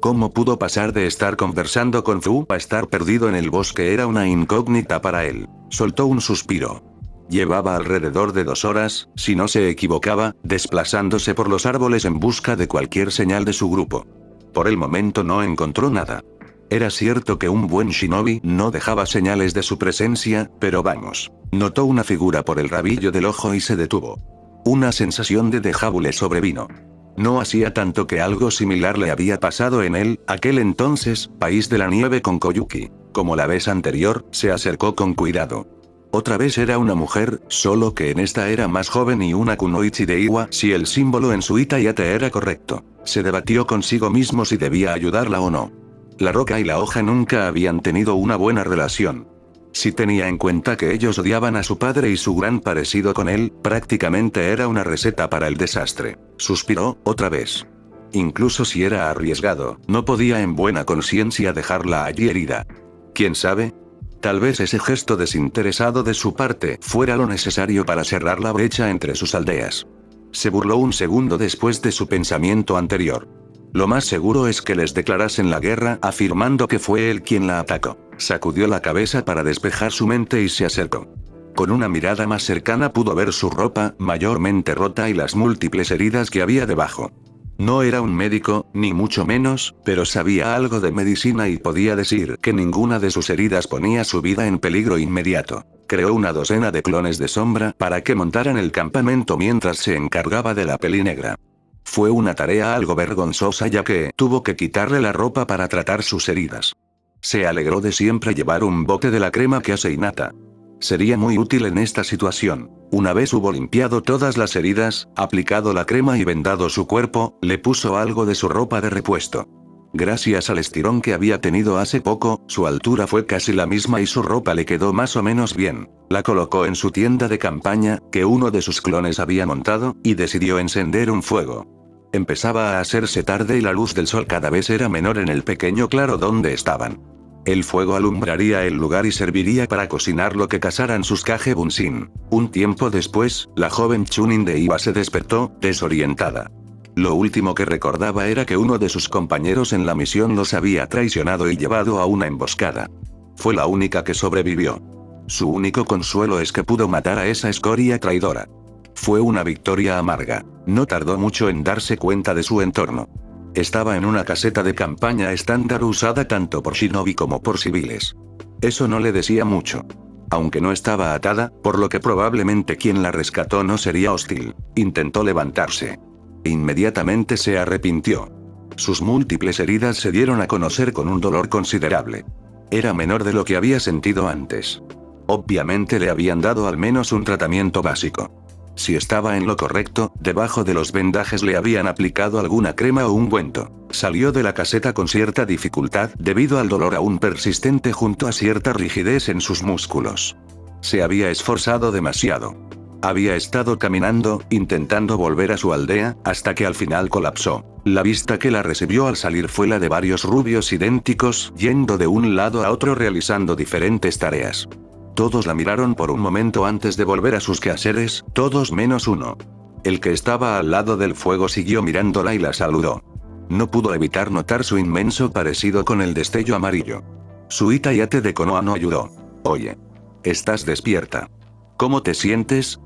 ¿Cómo pudo pasar de estar conversando con Zhu a estar perdido en el bosque? Era una incógnita para él. Soltó un suspiro. Llevaba alrededor de 2 horas, si no se equivocaba, desplazándose por los árboles en busca de cualquier señal de su grupo. Por el momento no encontró nada. Era cierto que un buen shinobi no dejaba señales de su presencia, pero vamos. Notó una figura por el rabillo del ojo y se detuvo. Una sensación de déjà vu le sobrevino. No hacía tanto que algo similar le había pasado en él, aquel entonces, país de la nieve con Koyuki. Como la vez anterior, se acercó con cuidado. Otra vez era una mujer, solo que en esta era más joven y una kunoichi de Iwa si el símbolo en su itayate era correcto. Se debatió consigo mismo si debía ayudarla o no. La roca y la hoja nunca habían tenido una buena relación. Si tenía en cuenta que ellos odiaban a su padre y su gran parecido con él, prácticamente era una receta para el desastre. Suspiró, otra vez. Incluso si era arriesgado, no podía en buena conciencia dejarla allí herida. ¿Quién sabe? Tal vez ese gesto desinteresado de su parte fuera lo necesario para cerrar la brecha entre sus aldeas. Se burló un segundo después de su pensamiento anterior. Lo más seguro es que les declarasen la guerra afirmando que fue él quien la atacó. Sacudió la cabeza para despejar su mente y se acercó. Con una mirada más cercana pudo ver su ropa, mayormente rota, y las múltiples heridas que había debajo. No era un médico, ni mucho menos, pero sabía algo de medicina y podía decir que ninguna de sus heridas ponía su vida en peligro inmediato. Creó una docena de clones de sombra para que montaran el campamento mientras se encargaba de la pelinegra. Fue una tarea algo vergonzosa ya que tuvo que quitarle la ropa para tratar sus heridas. Se alegró de siempre llevar un bote de la crema que hace Hinata. Sería muy útil en esta situación. Una vez hubo limpiado todas las heridas, aplicado la crema y vendado su cuerpo, le puso algo de su ropa de repuesto. Gracias al estirón que había tenido hace poco, su altura fue casi la misma y su ropa le quedó más o menos bien. La colocó en su tienda de campaña, que uno de sus clones había montado, y decidió encender un fuego. Empezaba a hacerse tarde y la luz del sol cada vez era menor en el pequeño claro donde estaban. El fuego alumbraría el lugar y serviría para cocinar lo que cazaran sus Kage Bunshin. Un tiempo después, la joven Chunin de Iwa se despertó, desorientada. Lo último que recordaba era que uno de sus compañeros en la misión los había traicionado y llevado a una emboscada. Fue la única que sobrevivió. Su único consuelo es que pudo matar a esa escoria traidora. Fue una victoria amarga. No tardó mucho en darse cuenta de su entorno. Estaba en una caseta de campaña estándar usada tanto por shinobi como por civiles. Eso no le decía mucho. Aunque no estaba atada, por lo que probablemente quien la rescató no sería hostil. Intentó levantarse. Inmediatamente se arrepintió. Sus múltiples heridas se dieron a conocer con un dolor considerable. Era menor de lo que había sentido antes. Obviamente le habían dado al menos un tratamiento básico. Si estaba en lo correcto, debajo de los vendajes le habían aplicado alguna crema o ungüento. Salió de la caseta con cierta dificultad debido al dolor aún persistente junto a cierta rigidez en sus músculos. Se había esforzado demasiado. Había estado caminando, intentando volver a su aldea, hasta que al final colapsó. La vista que la recibió al salir fue la de varios rubios idénticos, yendo de un lado a otro realizando diferentes tareas. Todos la miraron por un momento antes de volver a sus quehaceres, todos menos uno. El que estaba al lado del fuego siguió mirándola y la saludó. No pudo evitar notar su inmenso parecido con el destello amarillo. Su itayate de Konoha no ayudó. «Oye. ¿Estás despierta? ¿Cómo te sientes?»,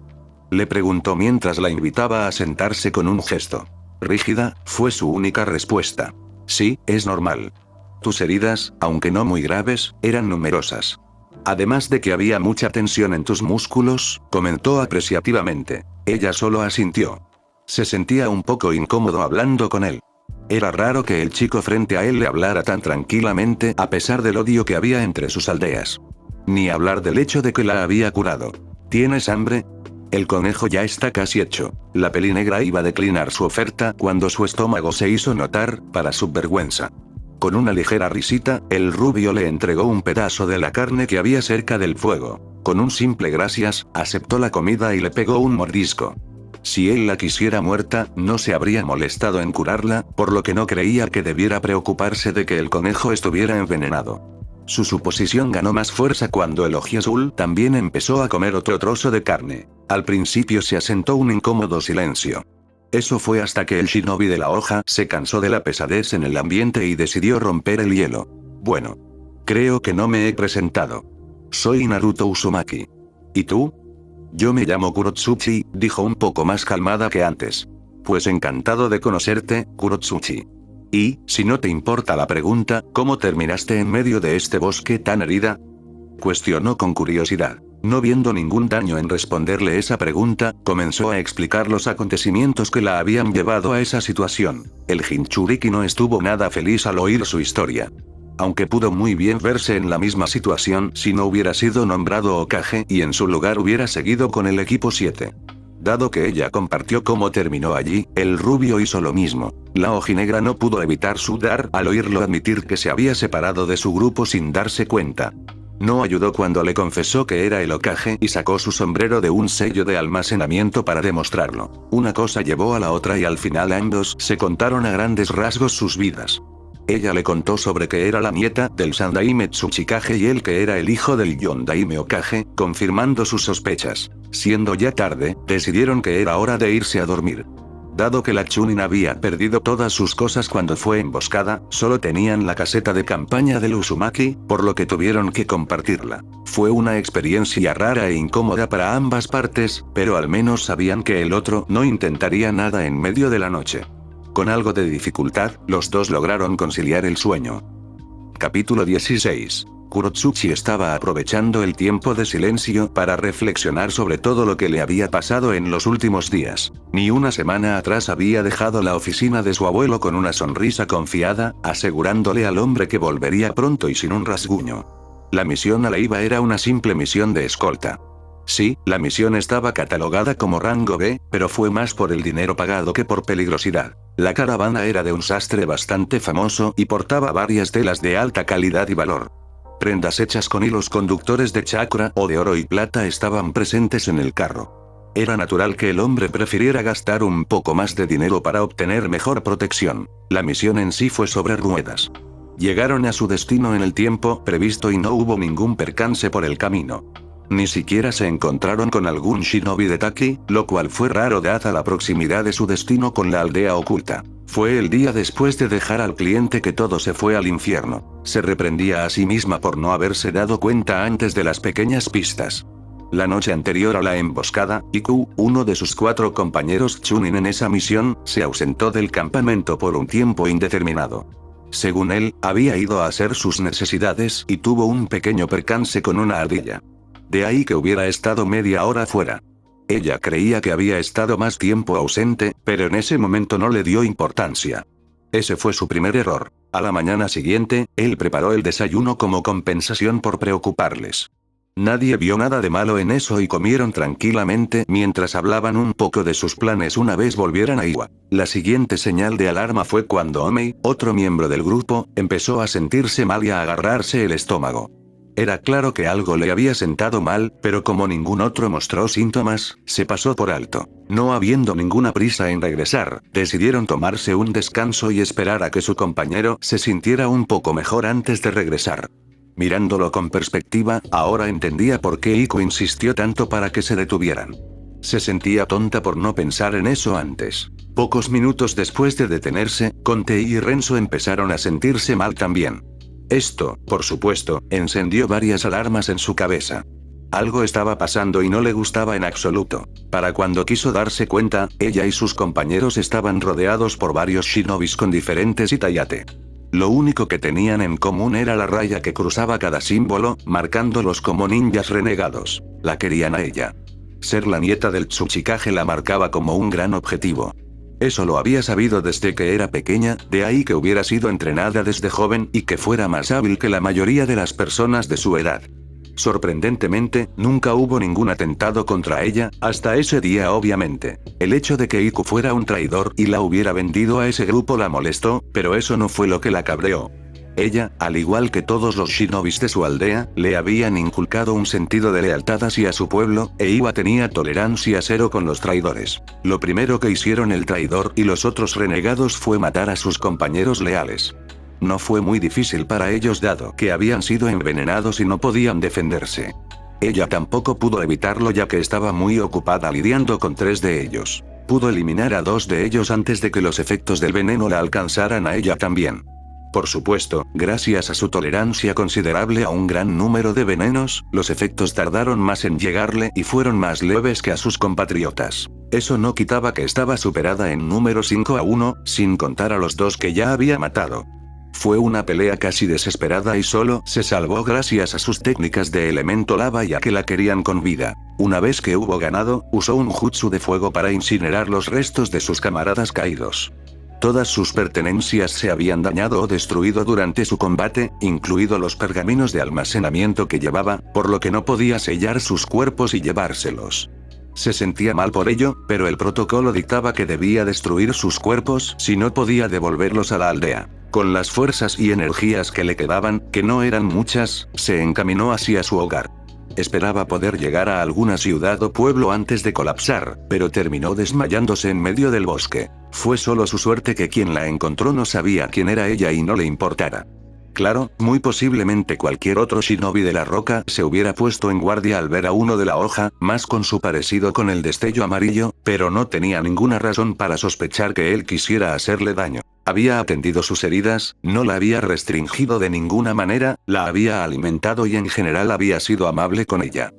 le preguntó mientras la invitaba a sentarse con un gesto. Rígida, fue su única respuesta. «Sí, es normal. Tus heridas, aunque no muy graves, eran numerosas. Además de que había mucha tensión en tus músculos», comentó apreciativamente. Ella solo asintió. Se sentía un poco incómodo hablando con él. Era raro que el chico frente a él le hablara tan tranquilamente a pesar del odio que había entre sus aldeas. Ni hablar del hecho de que la había curado. «¿Tienes hambre?». El conejo ya está casi hecho. La pelinegra iba a declinar su oferta cuando su estómago se hizo notar, para su vergüenza. Con una ligera risita, el rubio le entregó un pedazo de la carne que había cerca del fuego. Con un simple gracias, aceptó la comida y le pegó un mordisco. Si él la quisiera muerta, no se habría molestado en curarla, por lo que no creía que debiera preocuparse de que el conejo estuviera envenenado. Su suposición ganó más fuerza cuando el ojiazul también empezó a comer otro trozo de carne. Al principio se asentó un incómodo silencio. Eso fue hasta que el shinobi de la hoja se cansó de la pesadez en el ambiente y decidió romper el hielo. Bueno. Creo que no me he presentado. Soy Naruto Uzumaki. ¿Y tú? Yo me llamo Kurotsuchi, dijo un poco más calmada que antes. Pues encantado de conocerte, Kurotsuchi. Y, si no te importa la pregunta, ¿cómo terminaste en medio de este bosque tan herida? Cuestionó con curiosidad. No viendo ningún daño en responderle esa pregunta, comenzó a explicar los acontecimientos que la habían llevado a esa situación. El Jinchuriki no estuvo nada feliz al oír su historia. Aunque pudo muy bien verse en la misma situación si no hubiera sido nombrado Hokage y en su lugar hubiera seguido con el equipo 7. Dado que ella compartió cómo terminó allí, el rubio hizo lo mismo. La ojinegra no pudo evitar sudar al oírlo admitir que se había separado de su grupo sin darse cuenta. No ayudó cuando le confesó que era el Hokage y sacó su sombrero de un sello de almacenamiento para demostrarlo. Una cosa llevó a la otra y al final ambos se contaron a grandes rasgos sus vidas. Ella le contó sobre que era la nieta del Sandaime Tsuchikage y él que era el hijo del Yondaime Hokage, confirmando sus sospechas. Siendo ya tarde, decidieron que era hora de irse a dormir. Dado que la Chunin había perdido todas sus cosas cuando fue emboscada, solo tenían la caseta de campaña del Uzumaki, por lo que tuvieron que compartirla. Fue una experiencia rara e incómoda para ambas partes, pero al menos sabían que el otro no intentaría nada en medio de la noche. Con algo de dificultad, los dos lograron conciliar el sueño. Capítulo 16. Kurotsuchi estaba aprovechando el tiempo de silencio para reflexionar sobre todo lo que le había pasado en los últimos días. Ni una semana atrás había dejado la oficina de su abuelo con una sonrisa confiada, asegurándole al hombre que volvería pronto y sin un rasguño. La misión a la IVA era una simple misión de escolta. Sí, la misión estaba catalogada como rango B, pero fue más por el dinero pagado que por peligrosidad. La caravana era de un sastre bastante famoso y portaba varias telas de alta calidad y valor. Prendas hechas con hilos conductores de chakra o de oro y plata estaban presentes en el carro. Era natural que el hombre prefiriera gastar un poco más de dinero para obtener mejor protección. La misión en sí fue sobre ruedas. Llegaron a su destino en el tiempo previsto y no hubo ningún percance por el camino. Ni siquiera se encontraron con algún shinobi de Taki, lo cual fue raro dada la proximidad de su destino con la aldea oculta. Fue el día después de dejar al cliente que todo se fue al infierno. Se reprendía a sí misma por no haberse dado cuenta antes de las pequeñas pistas. La noche anterior a la emboscada, Iku, uno de sus 4 compañeros Chunin en esa misión, se ausentó del campamento por un tiempo indeterminado. Según él, había ido a hacer sus necesidades y tuvo un pequeño percance con una ardilla. De ahí que hubiera estado media hora fuera. Ella creía que había estado más tiempo ausente, pero en ese momento no le dio importancia. Ese fue su primer error. A la mañana siguiente, él preparó el desayuno como compensación por preocuparles. Nadie vio nada de malo en eso y comieron tranquilamente mientras hablaban un poco de sus planes una vez volvieran a Iwa. La siguiente señal de alarma fue cuando Omei, otro miembro del grupo, empezó a sentirse mal y a agarrarse el estómago. Era claro que algo le había sentado mal, pero como ningún otro mostró síntomas, se pasó por alto. No habiendo ninguna prisa en regresar, decidieron tomarse un descanso y esperar a que su compañero se sintiera un poco mejor antes de regresar. Mirándolo con perspectiva, ahora entendía por qué Iku insistió tanto para que se detuvieran. Se sentía tonta por no pensar en eso antes. Pocos minutos después de detenerse, Kontei y Renzo empezaron a sentirse mal también. Esto, por supuesto, encendió varias alarmas en su cabeza. Algo estaba pasando y no le gustaba en absoluto. Para cuando quiso darse cuenta, ella y sus compañeros estaban rodeados por varios shinobis con diferentes itayate. Lo único que tenían en común era la raya que cruzaba cada símbolo, marcándolos como ninjas renegados. La querían a ella. Ser la nieta del Tsuchikage la marcaba como un gran objetivo. Eso lo había sabido desde que era pequeña, de ahí que hubiera sido entrenada desde joven y que fuera más hábil que la mayoría de las personas de su edad. Sorprendentemente, nunca hubo ningún atentado contra ella, hasta ese día obviamente. El hecho de que Iku fuera un traidor y la hubiera vendido a ese grupo la molestó, pero eso no fue lo que la cabreó. Ella, al igual que todos los shinobis de su aldea, le habían inculcado un sentido de lealtad hacia su pueblo, e Iwa tenía tolerancia cero con los traidores. Lo primero que hicieron el traidor y los otros renegados fue matar a sus compañeros leales. No fue muy difícil para ellos dado que habían sido envenenados y no podían defenderse. Ella tampoco pudo evitarlo ya que estaba muy ocupada lidiando con 3 de ellos. Pudo eliminar a 2 de ellos antes de que los efectos del veneno la alcanzaran a ella también. Por supuesto, gracias a su tolerancia considerable a un gran número de venenos, los efectos tardaron más en llegarle y fueron más leves que a sus compatriotas. Eso no quitaba que estaba superada en número 5-1, sin contar a los 2 que ya había matado. Fue una pelea casi desesperada y solo se salvó gracias a sus técnicas de elemento lava y a que la querían con vida. Una vez que hubo ganado, usó un jutsu de fuego para incinerar los restos de sus camaradas caídos. Todas sus pertenencias se habían dañado o destruido durante su combate, incluido los pergaminos de almacenamiento que llevaba, por lo que no podía sellar sus cuerpos y llevárselos. Se sentía mal por ello, pero el protocolo dictaba que debía destruir sus cuerpos si no podía devolverlos a la aldea. Con las fuerzas y energías que le quedaban, que no eran muchas, se encaminó hacia su hogar. Esperaba poder llegar a alguna ciudad o pueblo antes de colapsar, pero terminó desmayándose en medio del bosque. Fue solo su suerte que quien la encontró no sabía quién era ella y no le importara. Claro, muy posiblemente cualquier otro shinobi de la roca se hubiera puesto en guardia al ver a uno de la hoja, más con su parecido con el destello amarillo, pero no tenía ninguna razón para sospechar que él quisiera hacerle daño. Había atendido sus heridas, no la había restringido de ninguna manera, la había alimentado y en general había sido amable con ella.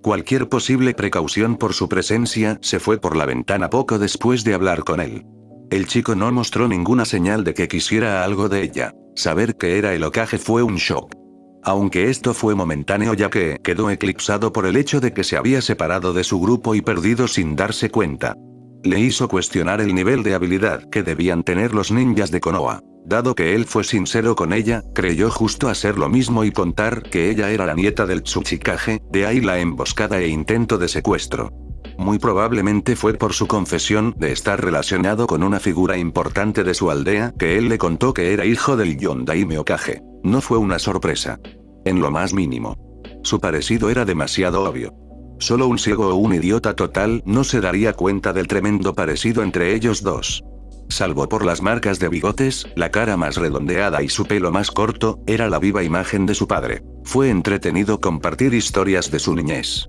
Cualquier posible precaución por su presencia se fue por la ventana poco después de hablar con él. El chico no mostró ninguna señal de que quisiera algo de ella. Saber que era el Hokage fue un shock. Aunque esto fue momentáneo ya que quedó eclipsado por el hecho de que se había separado de su grupo y perdido sin darse cuenta. Le hizo cuestionar el nivel de habilidad que debían tener los ninjas de Konoha. Dado que él fue sincero con ella, creyó justo hacer lo mismo y contar que ella era la nieta del Tsuchikage, de ahí la emboscada e intento de secuestro. Muy probablemente fue por su confesión de estar relacionado con una figura importante de su aldea que él le contó que era hijo del Yondaime Hokage. No fue una sorpresa. En lo más mínimo. Su parecido era demasiado obvio. Solo un ciego o un idiota total no se daría cuenta del tremendo parecido entre ellos dos. Salvo por las marcas de bigotes, la cara más redondeada y su pelo más corto, era la viva imagen de su padre. Fue entretenido compartir historias de su niñez.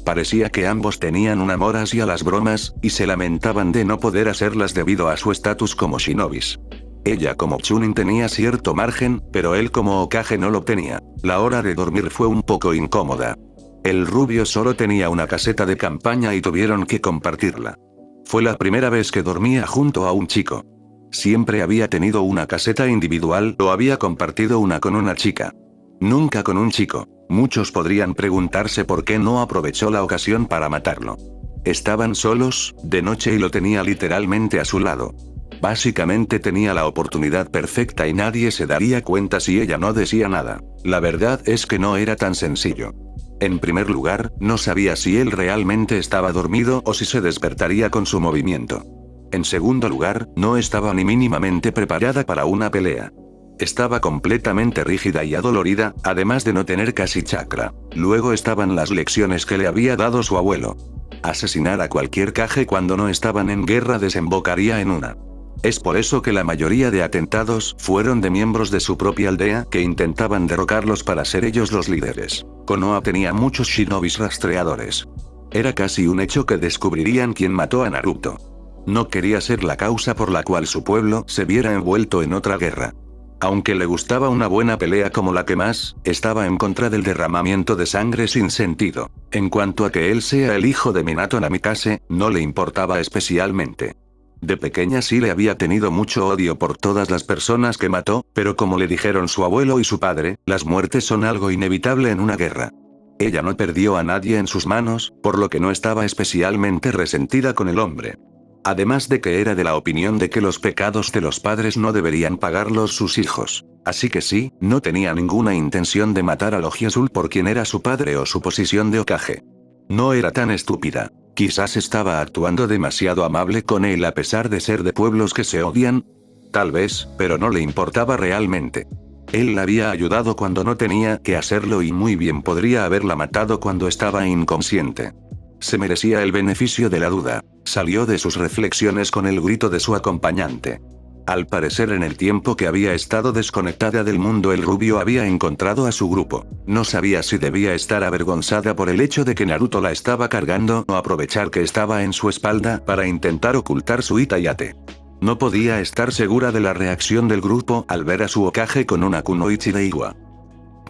Parecía que ambos tenían un amor hacia las bromas, y se lamentaban de no poder hacerlas debido a su estatus como shinobis. Ella como Chunin tenía cierto margen, pero él como Hokage no lo tenía. La hora de dormir fue un poco incómoda. El rubio solo tenía una caseta de campaña y tuvieron que compartirla. Fue la primera vez que dormía junto a un chico. Siempre había tenido una caseta individual o había compartido una con una chica. Nunca con un chico. Muchos podrían preguntarse por qué no aprovechó la ocasión para matarlo. Estaban solos, de noche y lo tenía literalmente a su lado. Básicamente tenía la oportunidad perfecta y nadie se daría cuenta si ella no decía nada. La verdad es que no era tan sencillo. En primer lugar, no sabía si él realmente estaba dormido o si se despertaría con su movimiento. En segundo lugar, no estaba ni mínimamente preparada para una pelea. Estaba completamente rígida y adolorida, además de no tener casi chakra. Luego estaban las lecciones que le había dado su abuelo. Asesinar a cualquier Kage cuando no estaban en guerra desembocaría en una. Es por eso que la mayoría de atentados fueron de miembros de su propia aldea que intentaban derrocarlos para ser ellos los líderes. Konoha tenía muchos shinobis rastreadores. Era casi un hecho que descubrirían quién mató a Naruto. No quería ser la causa por la cual su pueblo se viera envuelto en otra guerra. Aunque le gustaba una buena pelea como la que más, estaba en contra del derramamiento de sangre sin sentido. En cuanto a que él sea el hijo de Minato Namikaze, no le importaba especialmente. De pequeña sí le había tenido mucho odio por todas las personas que mató, pero como le dijeron su abuelo y su padre, las muertes son algo inevitable en una guerra. Ella no perdió a nadie en sus manos, por lo que no estaba especialmente resentida con el hombre. Además de que era de la opinión de que los pecados de los padres no deberían pagarlos sus hijos. Así que sí, no tenía ninguna intención de matar a Logi Azul por quien era su padre o su posición de Hokage. No era tan estúpida. Quizás estaba actuando demasiado amable con él a pesar de ser de pueblos que se odian. Tal vez, pero no le importaba realmente. Él la había ayudado cuando no tenía que hacerlo y muy bien podría haberla matado cuando estaba inconsciente. Se merecía el beneficio de la duda. Salió de sus reflexiones con el grito de su acompañante. Al parecer en el tiempo que había estado desconectada del mundo el rubio había encontrado a su grupo. No sabía si debía estar avergonzada por el hecho de que Naruto la estaba cargando o aprovechar que estaba en su espalda para intentar ocultar su Itayate. No podía estar segura de la reacción del grupo al ver a su Hokage con una kunoichi de Iwa.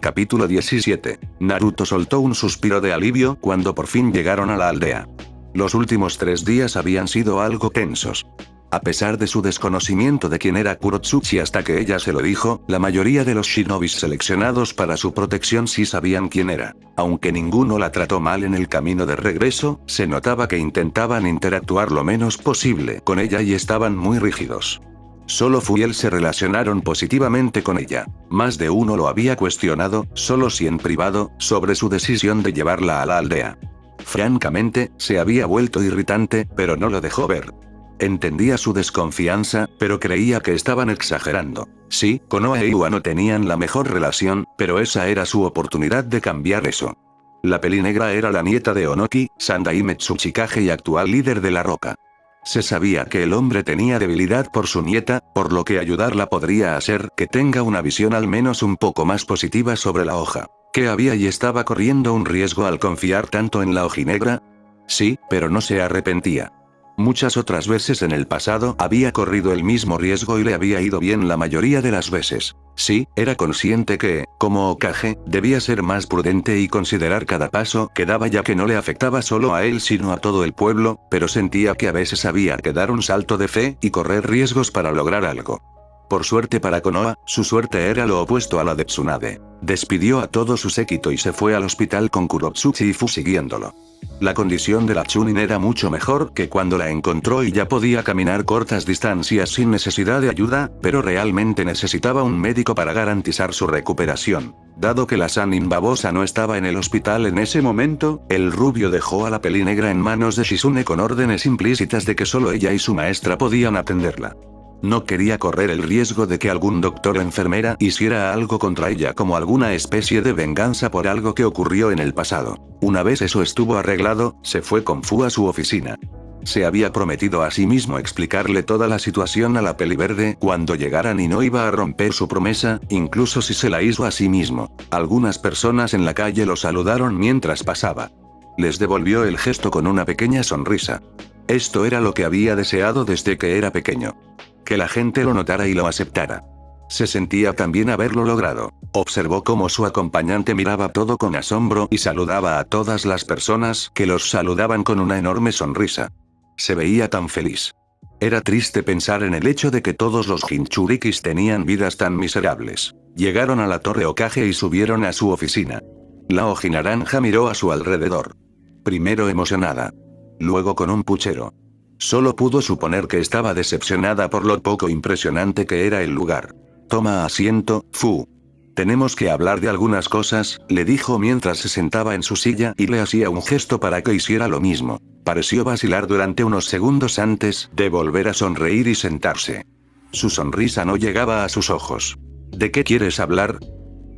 Capítulo 17. Naruto soltó un suspiro de alivio cuando por fin llegaron a la aldea. Los últimos 3 días habían sido algo tensos. A pesar de su desconocimiento de quién era Kurotsuchi hasta que ella se lo dijo, la mayoría de los shinobis seleccionados para su protección sí sabían quién era. Aunque ninguno la trató mal en el camino de regreso, se notaba que intentaban interactuar lo menos posible con ella y estaban muy rígidos. Solo Fuel se relacionaron positivamente con ella. Más de uno lo había cuestionado, solo si en privado, sobre su decisión de llevarla a la aldea. Francamente, se había vuelto irritante, pero no lo dejó ver. Entendía su desconfianza, pero creía que estaban exagerando. Sí, Konoha e Iwa no tenían la mejor relación, pero esa era su oportunidad de cambiar eso. La Pelinegra era la nieta de Onoki, Sandaime Tsuchikage y actual líder de la Roca. Se sabía que el hombre tenía debilidad por su nieta, por lo que ayudarla podría hacer que tenga una visión al menos un poco más positiva sobre la hoja. ¿Qué había y estaba corriendo un riesgo al confiar tanto en la ojinegra? Sí, pero no se arrepentía. Muchas otras veces en el pasado había corrido el mismo riesgo y le había ido bien la mayoría de las veces. Sí, era consciente que, como Hokage, debía ser más prudente y considerar cada paso que daba ya que no le afectaba solo a él sino a todo el pueblo, pero sentía que a veces había que dar un salto de fe y correr riesgos para lograr algo. Por suerte para Konoha, su suerte era lo opuesto a la de Tsunade. Despidió a todo su séquito y se fue al hospital con Kurotsuchi y Fu siguiéndolo. La condición de la Chunin era mucho mejor que cuando la encontró y ya podía caminar cortas distancias sin necesidad de ayuda, pero realmente necesitaba un médico para garantizar su recuperación. Dado que la Sannin babosa no estaba en el hospital en ese momento, el rubio dejó a la Pelinegra en manos de Shizune con órdenes implícitas de que solo ella y su maestra podían atenderla. No quería correr el riesgo de que algún doctor o enfermera hiciera algo contra ella como alguna especie de venganza por algo que ocurrió en el pasado. Una vez eso estuvo arreglado, se fue con Fu a su oficina. Se había prometido a sí mismo explicarle toda la situación a la Peliverde cuando llegaran y no iba a romper su promesa, incluso si se la hizo a sí mismo. Algunas personas en la calle lo saludaron mientras pasaba. Les devolvió el gesto con una pequeña sonrisa. Esto era lo que había deseado desde que era pequeño. Que la gente lo notara y lo aceptara. Se sentía también haberlo logrado. Observó cómo su acompañante miraba todo con asombro y saludaba a todas las personas que los saludaban con una enorme sonrisa. Se veía tan feliz. Era triste pensar en el hecho de que todos los Jinchurikis tenían vidas tan miserables. Llegaron a la Torre Hokage y subieron a su oficina. La ojinaranja miró a su alrededor. Primero emocionada. Luego con un puchero. Solo pudo suponer que estaba decepcionada por lo poco impresionante que era el lugar. Toma asiento, Fu. Tenemos que hablar de algunas cosas, le dijo mientras se sentaba en su silla y le hacía un gesto para que hiciera lo mismo. Pareció vacilar durante unos segundos antes de volver a sonreír y sentarse. Su sonrisa no llegaba a sus ojos. ¿De qué quieres hablar?,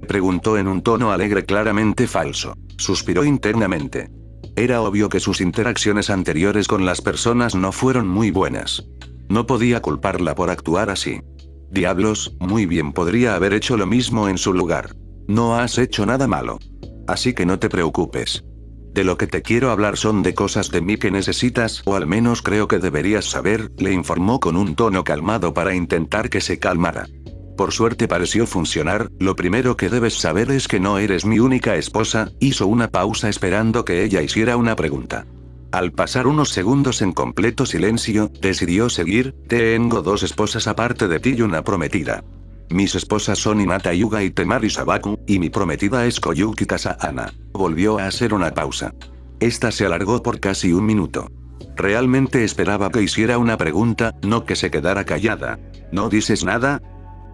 preguntó en un tono alegre claramente falso. Suspiró internamente. Era obvio que sus interacciones anteriores con las personas no fueron muy buenas. No podía culparla por actuar así. Diablos, muy bien podría haber hecho lo mismo en su lugar. No has hecho nada malo. Así que no te preocupes. De lo que te quiero hablar son de cosas de mí que necesitas, o al menos creo que deberías saber, le informó con un tono calmado para intentar que se calmara. Por suerte pareció funcionar. Lo primero que debes saber es que no eres mi única esposa. Hizo una pausa esperando que ella hiciera una pregunta. Al pasar unos segundos en completo silencio, decidió seguir. Tengo 2 esposas aparte de ti y una prometida. Mis esposas son Hinata Hyuga y Temari Sabaku, y mi prometida es Koyuki Kasahana. Volvió a hacer una pausa. Esta se alargó por casi 1 minuto. Realmente esperaba que hiciera una pregunta, no que se quedara callada. ¿No dices nada?,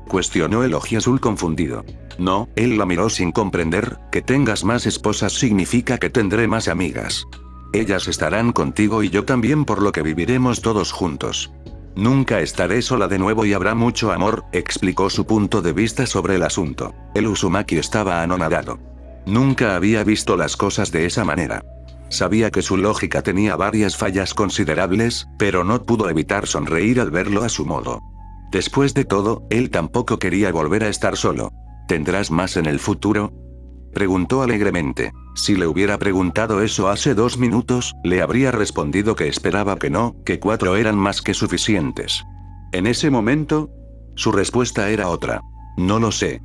cuestionó el ojiazul confundido. No, él la miró sin comprender. Que tengas más esposas significa que tendré más amigas. Ellas estarán contigo y yo también, por lo que viviremos todos juntos. Nunca estaré sola de nuevo y habrá mucho amor, explicó su punto de vista sobre el asunto. El Uzumaki estaba anonadado. Nunca había visto las cosas de esa manera. Sabía que su lógica tenía varias fallas considerables, pero no pudo evitar sonreír al verlo a su modo. Después de todo, él tampoco quería volver a estar solo. ¿Tendrás más en el futuro?, preguntó alegremente. Si le hubiera preguntado eso hace 2 minutos, le habría respondido que esperaba que no, que 4 eran más que suficientes. En ese momento, su respuesta era otra. No lo sé.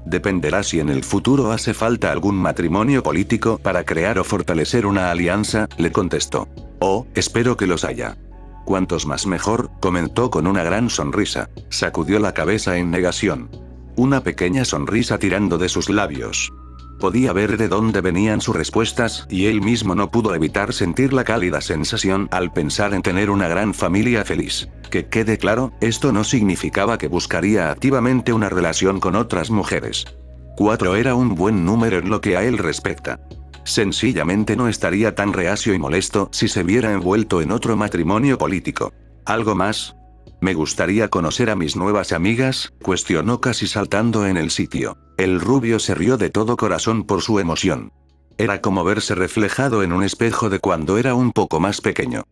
Dependerá si en el futuro hace falta algún matrimonio político para crear o fortalecer una alianza, le contestó. Oh, espero que los haya. Cuantos más mejor, comentó con una gran sonrisa. Sacudió la cabeza en negación. Una pequeña sonrisa tirando de sus labios. Podía ver de dónde venían sus respuestas, y él mismo no pudo evitar sentir la cálida sensación al pensar en tener una gran familia feliz. Que quede claro, esto no significaba que buscaría activamente una relación con otras mujeres. 4 era un buen número en lo que a él respecta. Sencillamente no estaría tan reacio y molesto si se viera envuelto en otro matrimonio político. ¿Algo más? Me gustaría conocer a mis nuevas amigas, cuestionó casi saltando en el sitio. El rubio se rió de todo corazón por su emoción. Era como verse reflejado en un espejo de cuando era un poco más pequeño.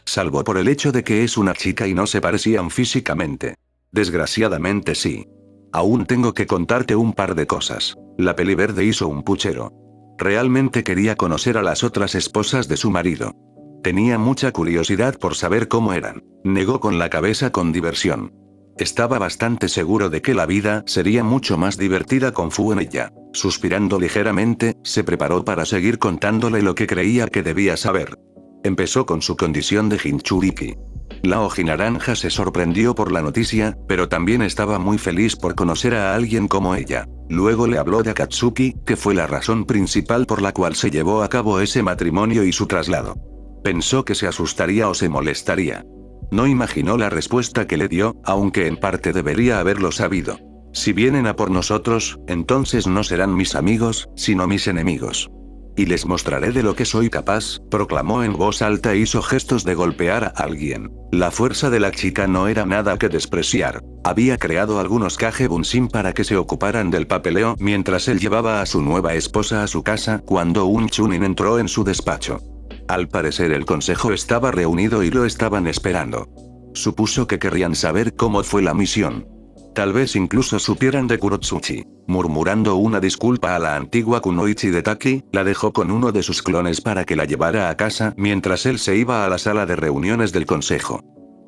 Salvo por el hecho de que es una chica y no se parecían físicamente. Desgraciadamente sí. Aún tengo que contarte un par de cosas. La peliverde hizo un puchero. Realmente quería conocer a las otras esposas de su marido. Tenía mucha curiosidad por saber cómo eran. Negó con la cabeza con diversión. Estaba bastante seguro de que la vida sería mucho más divertida con Fu en ella. Suspirando ligeramente, se preparó para seguir contándole lo que creía que debía saber. Empezó con su condición de Jinchuriki. La ojinaranja se sorprendió por la noticia, pero también estaba muy feliz por conocer a alguien como ella. Luego le habló de Akatsuki, que fue la razón principal por la cual se llevó a cabo ese matrimonio y su traslado. Pensó que se asustaría o se molestaría. No imaginó la respuesta que le dio, aunque en parte debería haberlo sabido. Si vienen a por nosotros, entonces no serán mis amigos, sino mis enemigos. Y les mostraré de lo que soy capaz, proclamó en voz alta e hizo gestos de golpear a alguien. La fuerza de la chica no era nada que despreciar. Había creado algunos Kage Bunshin para que se ocuparan del papeleo mientras él llevaba a su nueva esposa a su casa cuando un chunin entró en su despacho. Al parecer el consejo estaba reunido y lo estaban esperando. Supuso que querrían saber cómo fue la misión. Tal vez incluso supieran de Kurotsuchi. Murmurando una disculpa a la antigua kunoichi de Taki, la dejó con uno de sus clones para que la llevara a casa mientras él se iba a la sala de reuniones del consejo.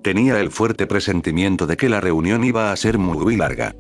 Tenía el fuerte presentimiento de que la reunión iba a ser muy larga.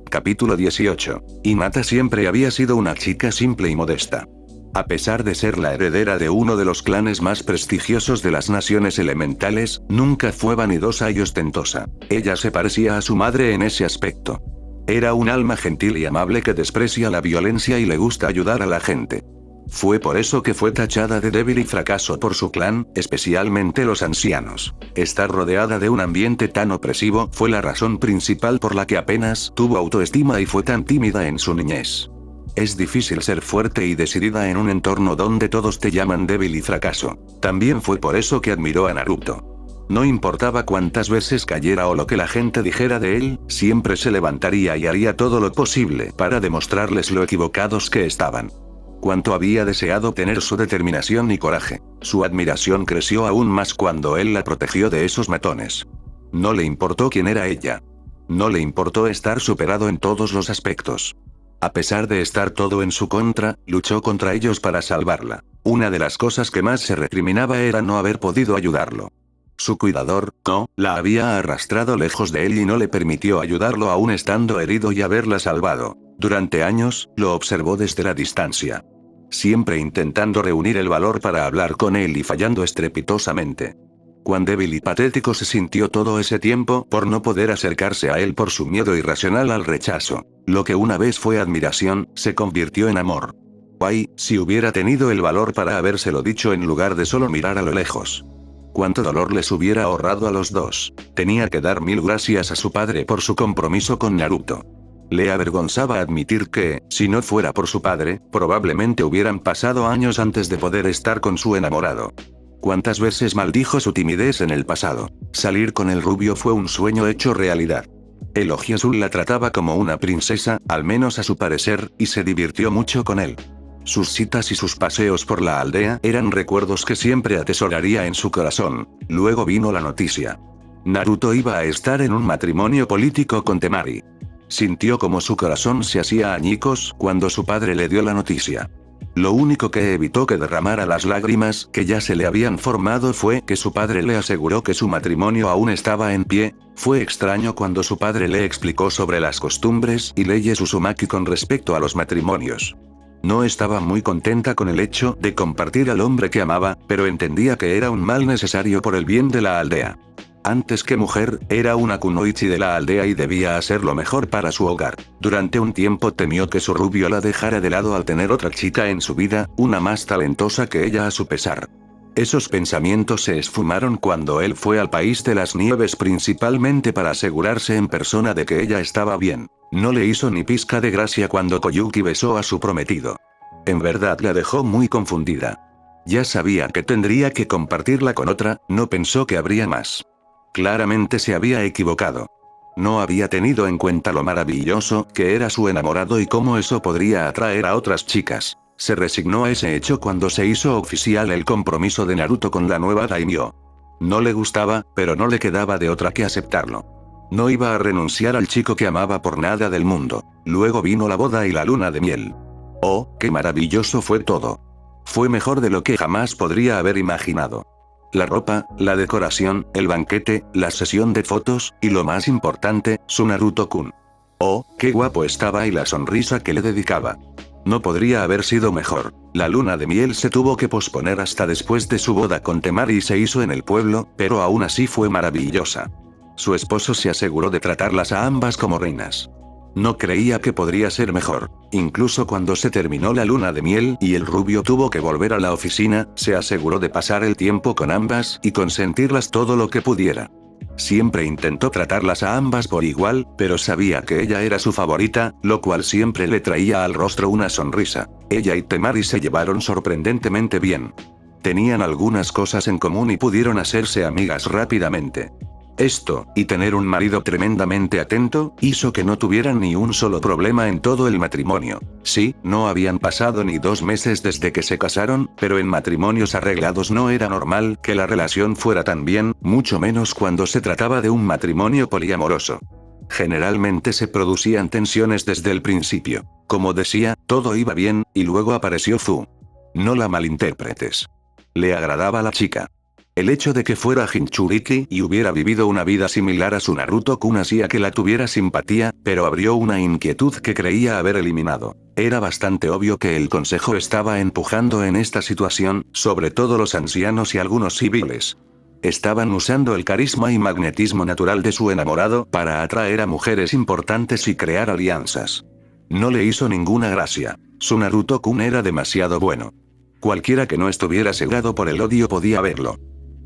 Capítulo 18. Hinata siempre había sido una chica simple y modesta. A pesar de ser la heredera de uno de los clanes más prestigiosos de las naciones elementales, nunca fue vanidosa y ostentosa. Ella se parecía a su madre en ese aspecto. Era un alma gentil y amable que desprecia la violencia y le gusta ayudar a la gente. Fue por eso que fue tachada de débil y fracaso por su clan, especialmente los ancianos. Estar rodeada de un ambiente tan opresivo fue la razón principal por la que apenas tuvo autoestima y fue tan tímida en su niñez. Es difícil ser fuerte y decidida en un entorno donde todos te llaman débil y fracaso. También fue por eso que admiró a Naruto. No importaba cuántas veces cayera o lo que la gente dijera de él, siempre se levantaría y haría todo lo posible para demostrarles lo equivocados que estaban. Cuánto había deseado tener su determinación y coraje. Su admiración creció aún más cuando él la protegió de esos matones. No le importó quién era ella. No le importó estar superado en todos los aspectos. A pesar de estar todo en su contra, luchó contra ellos para salvarla. Una de las cosas que más se recriminaba era no haber podido ayudarlo. Su cuidador, No, la había arrastrado lejos de él y no le permitió ayudarlo aún estando herido y haberla salvado. Durante años, lo observó desde la distancia. Siempre intentando reunir el valor para hablar con él y fallando estrepitosamente. Cuán débil y patético se sintió todo ese tiempo por no poder acercarse a él por su miedo irracional al rechazo. Lo que una vez fue admiración, se convirtió en amor. Ay, si hubiera tenido el valor para habérselo dicho en lugar de solo mirar a lo lejos. Cuánto dolor les hubiera ahorrado a los dos. Tenía que dar 1000 gracias a su padre por su compromiso con Naruto. Le avergonzaba admitir que, si no fuera por su padre, probablemente hubieran pasado años antes de poder estar con su enamorado. Cuántas veces maldijo su timidez en el pasado. Salir con el rubio fue un sueño hecho realidad. El Oji Azul la trataba como una princesa, al menos a su parecer, y se divirtió mucho con él. Sus citas y sus paseos por la aldea eran recuerdos que siempre atesoraría en su corazón. Luego vino la noticia. Naruto iba a estar en un matrimonio político con Temari. Sintió como su corazón se hacía añicos cuando su padre le dio la noticia. Lo único que evitó que derramara las lágrimas que ya se le habían formado fue que su padre le aseguró que su matrimonio aún estaba en pie. Fue extraño cuando su padre le explicó sobre las costumbres y leyes Uzumaki con respecto a los matrimonios. No estaba muy contenta con el hecho de compartir al hombre que amaba, pero entendía que era un mal necesario por el bien de la aldea. Antes que mujer, era una kunoichi de la aldea y debía hacer lo mejor para su hogar. Durante un tiempo temió que su rubio la dejara de lado al tener otra chica en su vida, una más talentosa que ella a su pesar. Esos pensamientos se esfumaron cuando él fue al país de las nieves principalmente para asegurarse en persona de que ella estaba bien. No le hizo ni pizca de gracia cuando Koyuki besó a su prometido. En verdad la dejó muy confundida. Ya sabía que tendría que compartirla con otra, no pensó que habría más. Claramente se había equivocado. No había tenido en cuenta lo maravilloso que era su enamorado y cómo eso podría atraer a otras chicas. Se resignó a ese hecho cuando se hizo oficial el compromiso de Naruto con la nueva daimyo. No le gustaba, pero no le quedaba de otra que aceptarlo. No iba a renunciar al chico que amaba por nada del mundo. Luego vino la boda y la luna de miel. Oh, qué maravilloso fue todo. Fue mejor de lo que jamás podría haber imaginado. La ropa, la decoración, el banquete, la sesión de fotos, y lo más importante, su Naruto-kun. Oh, qué guapo estaba y la sonrisa que le dedicaba. No podría haber sido mejor. La luna de miel se tuvo que posponer hasta después de su boda con Temari y se hizo en el pueblo, pero aún así fue maravillosa. Su esposo se aseguró de tratarlas a ambas como reinas. No creía que podría ser mejor. Incluso cuando se terminó la luna de miel y el rubio tuvo que volver a la oficina, se aseguró de pasar el tiempo con ambas y consentirlas todo lo que pudiera. Siempre intentó tratarlas a ambas por igual, pero sabía que ella era su favorita, lo cual siempre le traía al rostro una sonrisa. Ella y Temari se llevaron sorprendentemente bien. Tenían algunas cosas en común y pudieron hacerse amigas rápidamente. Esto, y tener un marido tremendamente atento, hizo que no tuvieran ni un solo problema en todo el matrimonio. Sí, no habían pasado ni 2 meses desde que se casaron, pero en matrimonios arreglados no era normal que la relación fuera tan bien, mucho menos cuando se trataba de un matrimonio poliamoroso. Generalmente se producían tensiones desde el principio. Como decía, todo iba bien, y luego apareció Fu. No la malinterpretes. Le agradaba a la chica. El hecho de que fuera Jinchuriki y hubiera vivido una vida similar a su Naruto-kun hacía que la tuviera simpatía, pero abrió una inquietud que creía haber eliminado. Era bastante obvio que el consejo estaba empujando en esta situación, sobre todo los ancianos y algunos civiles. Estaban usando el carisma y magnetismo natural de su enamorado para atraer a mujeres importantes y crear alianzas. No le hizo ninguna gracia. Su Naruto-kun era demasiado bueno. Cualquiera que no estuviera cegado por el odio podía verlo.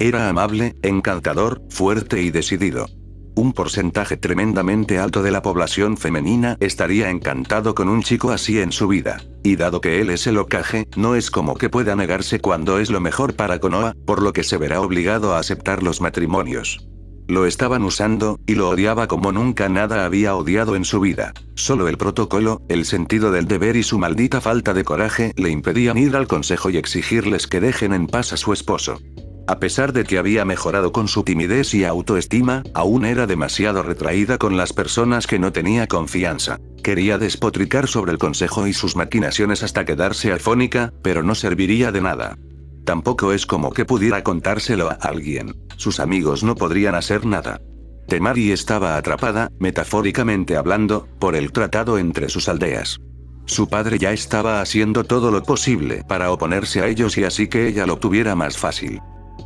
Era amable, encantador, fuerte y decidido. Un porcentaje tremendamente alto de la población femenina estaría encantado con un chico así en su vida. Y dado que él es el Hokage, no es como que pueda negarse cuando es lo mejor para Konoha, por lo que se verá obligado a aceptar los matrimonios. Lo estaban usando, y lo odiaba como nunca nada había odiado en su vida. Solo el protocolo, el sentido del deber y su maldita falta de coraje le impedían ir al consejo y exigirles que dejen en paz a su esposo. A pesar de que había mejorado con su timidez y autoestima, aún era demasiado retraída con las personas que no tenía confianza. Quería despotricar sobre el consejo y sus maquinaciones hasta quedarse afónica, pero no serviría de nada. Tampoco es como que pudiera contárselo a alguien. Sus amigos no podrían hacer nada. Temari estaba atrapada, metafóricamente hablando, por el tratado entre sus aldeas. Su padre ya estaba haciendo todo lo posible para oponerse a ellos y así que ella lo tuviera más fácil.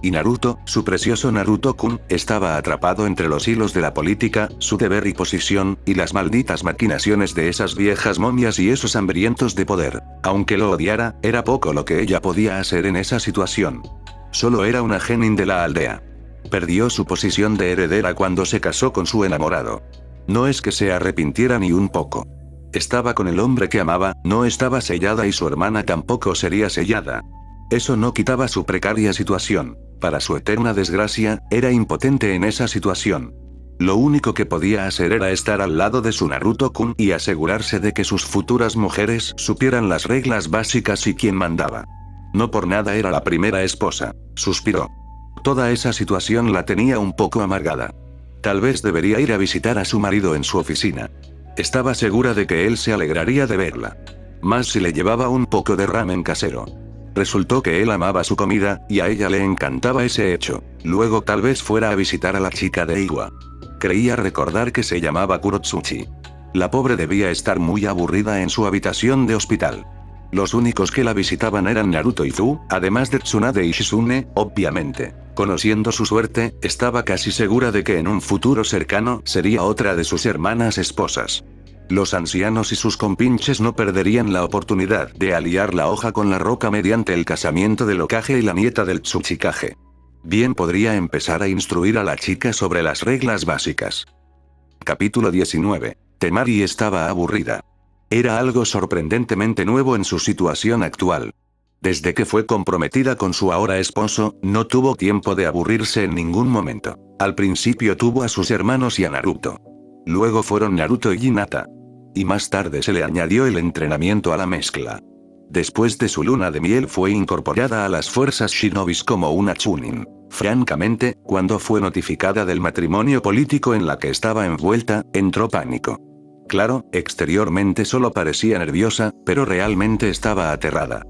Y Naruto, su precioso Naruto-kun, estaba atrapado entre los hilos de la política, su deber y posición, y las malditas maquinaciones de esas viejas momias y esos hambrientos de poder. Aunque lo odiara, era poco lo que ella podía hacer en esa situación. Solo era una genin de la aldea. Perdió su posición de heredera cuando se casó con su enamorado. No es que se arrepintiera ni un poco. Estaba con el hombre que amaba, no estaba sellada y su hermana tampoco sería sellada. Eso no quitaba su precaria situación. Para su eterna desgracia, era impotente en esa situación. Lo único que podía hacer era estar al lado de su Naruto-kun y asegurarse de que sus futuras mujeres supieran las reglas básicas y quién mandaba. No por nada era la primera esposa. Suspiró. Toda esa situación la tenía un poco amargada. Tal vez debería ir a visitar a su marido en su oficina. Estaba segura de que él se alegraría de verla. Más si le llevaba un poco de ramen casero. Resultó que él amaba su comida, y a ella le encantaba ese hecho. Luego tal vez fuera a visitar a la chica de Iwa. Creía recordar que se llamaba Kurotsuchi. La pobre debía estar muy aburrida en su habitación de hospital. Los únicos que la visitaban eran Naruto y Zu, además de Tsunade y Shizune, obviamente. Conociendo su suerte, estaba casi segura de que en un futuro cercano sería otra de sus hermanas esposas. Los ancianos y sus compinches no perderían la oportunidad de aliar la hoja con la roca mediante el casamiento del Hokage y la nieta del Tsuchikage. Bien podría empezar a instruir a la chica sobre las reglas básicas. Capítulo 19. Temari estaba aburrida. Era algo sorprendentemente nuevo en su situación actual. Desde que fue comprometida con su ahora esposo, no tuvo tiempo de aburrirse en ningún momento. Al principio tuvo a sus hermanos y a Naruto. Luego fueron Naruto y Hinata. Y más tarde se le añadió el entrenamiento a la mezcla. Después de su luna de miel fue incorporada a las fuerzas shinobis como una chunin. Francamente, cuando fue notificada del matrimonio político en la que estaba envuelta, entró pánico. Claro, exteriormente solo parecía nerviosa, pero realmente estaba aterrada.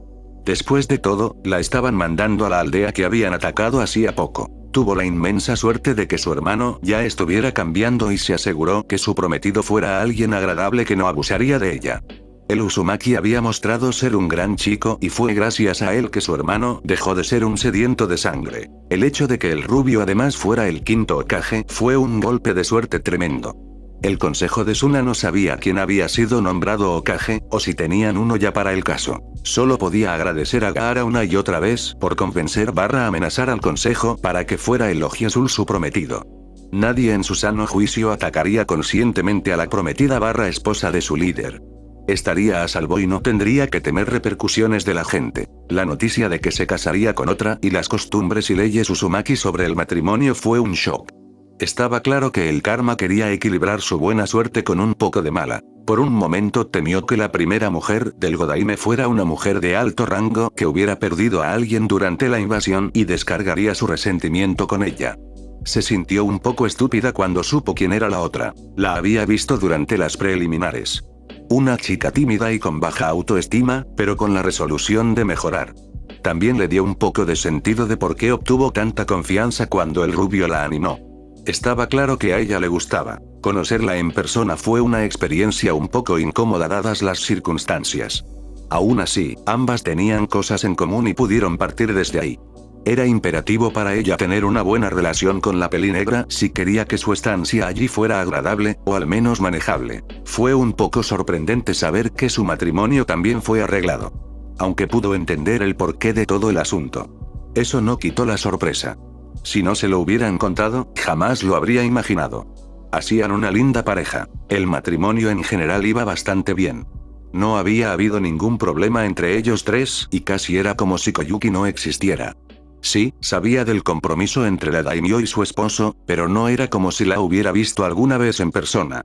Después de todo, la estaban mandando a la aldea que habían atacado hacía poco. Tuvo la inmensa suerte de que su hermano ya estuviera cambiando y se aseguró que su prometido fuera alguien agradable que no abusaría de ella. El Uzumaki había mostrado ser un gran chico y fue gracias a él que su hermano dejó de ser un sediento de sangre. El hecho de que el rubio además fuera el quinto Hokage fue un golpe de suerte tremendo. El consejo de Suna no sabía quién había sido nombrado Hokage, o si tenían uno ya para el caso. Solo podía agradecer a Gaara una y otra vez por convencer/amenazar al consejo para que fuera el Oji Azul su prometido. Nadie en su sano juicio atacaría conscientemente a la prometida/esposa de su líder. Estaría a salvo y no tendría que temer repercusiones de la gente. La noticia de que se casaría con otra y las costumbres y leyes Uzumaki sobre el matrimonio fue un shock. Estaba claro que el karma quería equilibrar su buena suerte con un poco de mala. Por un momento temió que la primera mujer del Godaime fuera una mujer de alto rango que hubiera perdido a alguien durante la invasión y descargaría su resentimiento con ella. Se sintió un poco estúpida cuando supo quién era la otra. La había visto durante las preliminares. Una chica tímida y con baja autoestima, pero con la resolución de mejorar. También le dio un poco de sentido de por qué obtuvo tanta confianza cuando el rubio la animó. Estaba claro que a ella le gustaba. Conocerla en persona fue una experiencia un poco incómoda dadas las circunstancias. Aún así, ambas tenían cosas en común y pudieron partir desde ahí. Era imperativo para ella tener una buena relación con la Pelinegra si quería que su estancia allí fuera agradable, o al menos manejable. Fue un poco sorprendente saber que su matrimonio también fue arreglado. Aunque pudo entender el porqué de todo el asunto. Eso no quitó la sorpresa. Si no se lo hubieran contado, jamás lo habría imaginado. Hacían una linda pareja. El matrimonio en general iba bastante bien. No había habido ningún problema entre ellos tres y casi era como si Koyuki no existiera. Sí, sabía del compromiso entre la daimyo y su esposo, pero no era como si la hubiera visto alguna vez en persona.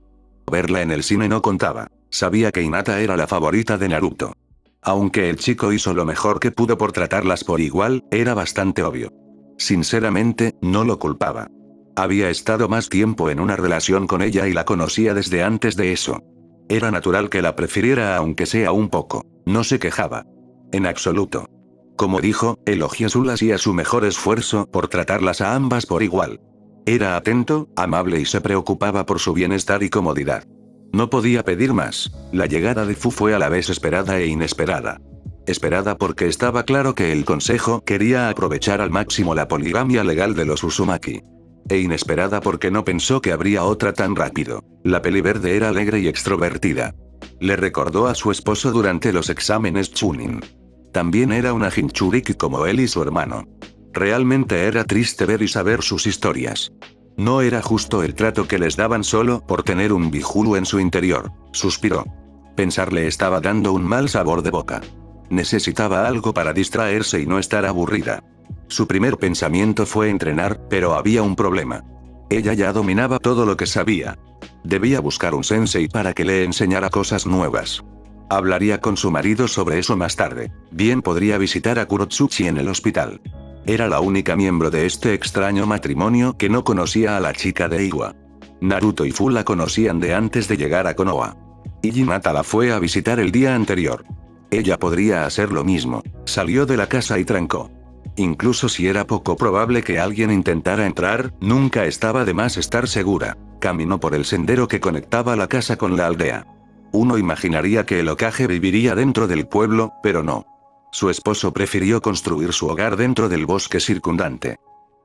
Verla en el cine no contaba. Sabía que Hinata era la favorita de Naruto. Aunque el chico hizo lo mejor que pudo por tratarlas por igual, era bastante obvio. Sinceramente, no lo culpaba. Había estado más tiempo en una relación con ella y la conocía desde antes de eso. Era natural que la prefiriera aunque sea un poco. No se quejaba. En absoluto. Como dijo, el Oji Azul hacía su mejor esfuerzo por tratarlas a ambas por igual. Era atento, amable y se preocupaba por su bienestar y comodidad. No podía pedir más. La llegada de Fu fue a la vez esperada e inesperada. Esperada porque estaba claro que el consejo quería aprovechar al máximo la poligamia legal de los Uzumaki. E inesperada porque no pensó que habría otra tan rápido. La Peliverde era alegre y extrovertida. Le recordó a su esposo durante los exámenes Chunin. También era una Jinchuriki como él y su hermano. Realmente era triste ver y saber sus historias. No era justo el trato que les daban solo por tener un Bijulu en su interior, suspiró. Pensar le estaba dando un mal sabor de boca. Necesitaba algo para distraerse y no estar aburrida. Su primer pensamiento fue entrenar, pero había un problema. Ella ya dominaba todo lo que sabía. Debía buscar un sensei para que le enseñara cosas nuevas. Hablaría con su marido sobre eso más tarde. Bien podría visitar a Kurotsuchi en el hospital. Era la única miembro de este extraño matrimonio que no conocía a la chica de Iwa. Naruto y Fu la conocían de antes de llegar a Konoha. Y Hinata la fue a visitar el día anterior. Ella podría hacer lo mismo. Salió de la casa y trancó. Incluso si era poco probable que alguien intentara entrar, nunca estaba de más estar segura. Caminó por el sendero que conectaba la casa con la aldea. Uno imaginaría que el Hokage viviría dentro del pueblo, pero no. Su esposo prefirió construir su hogar dentro del bosque circundante.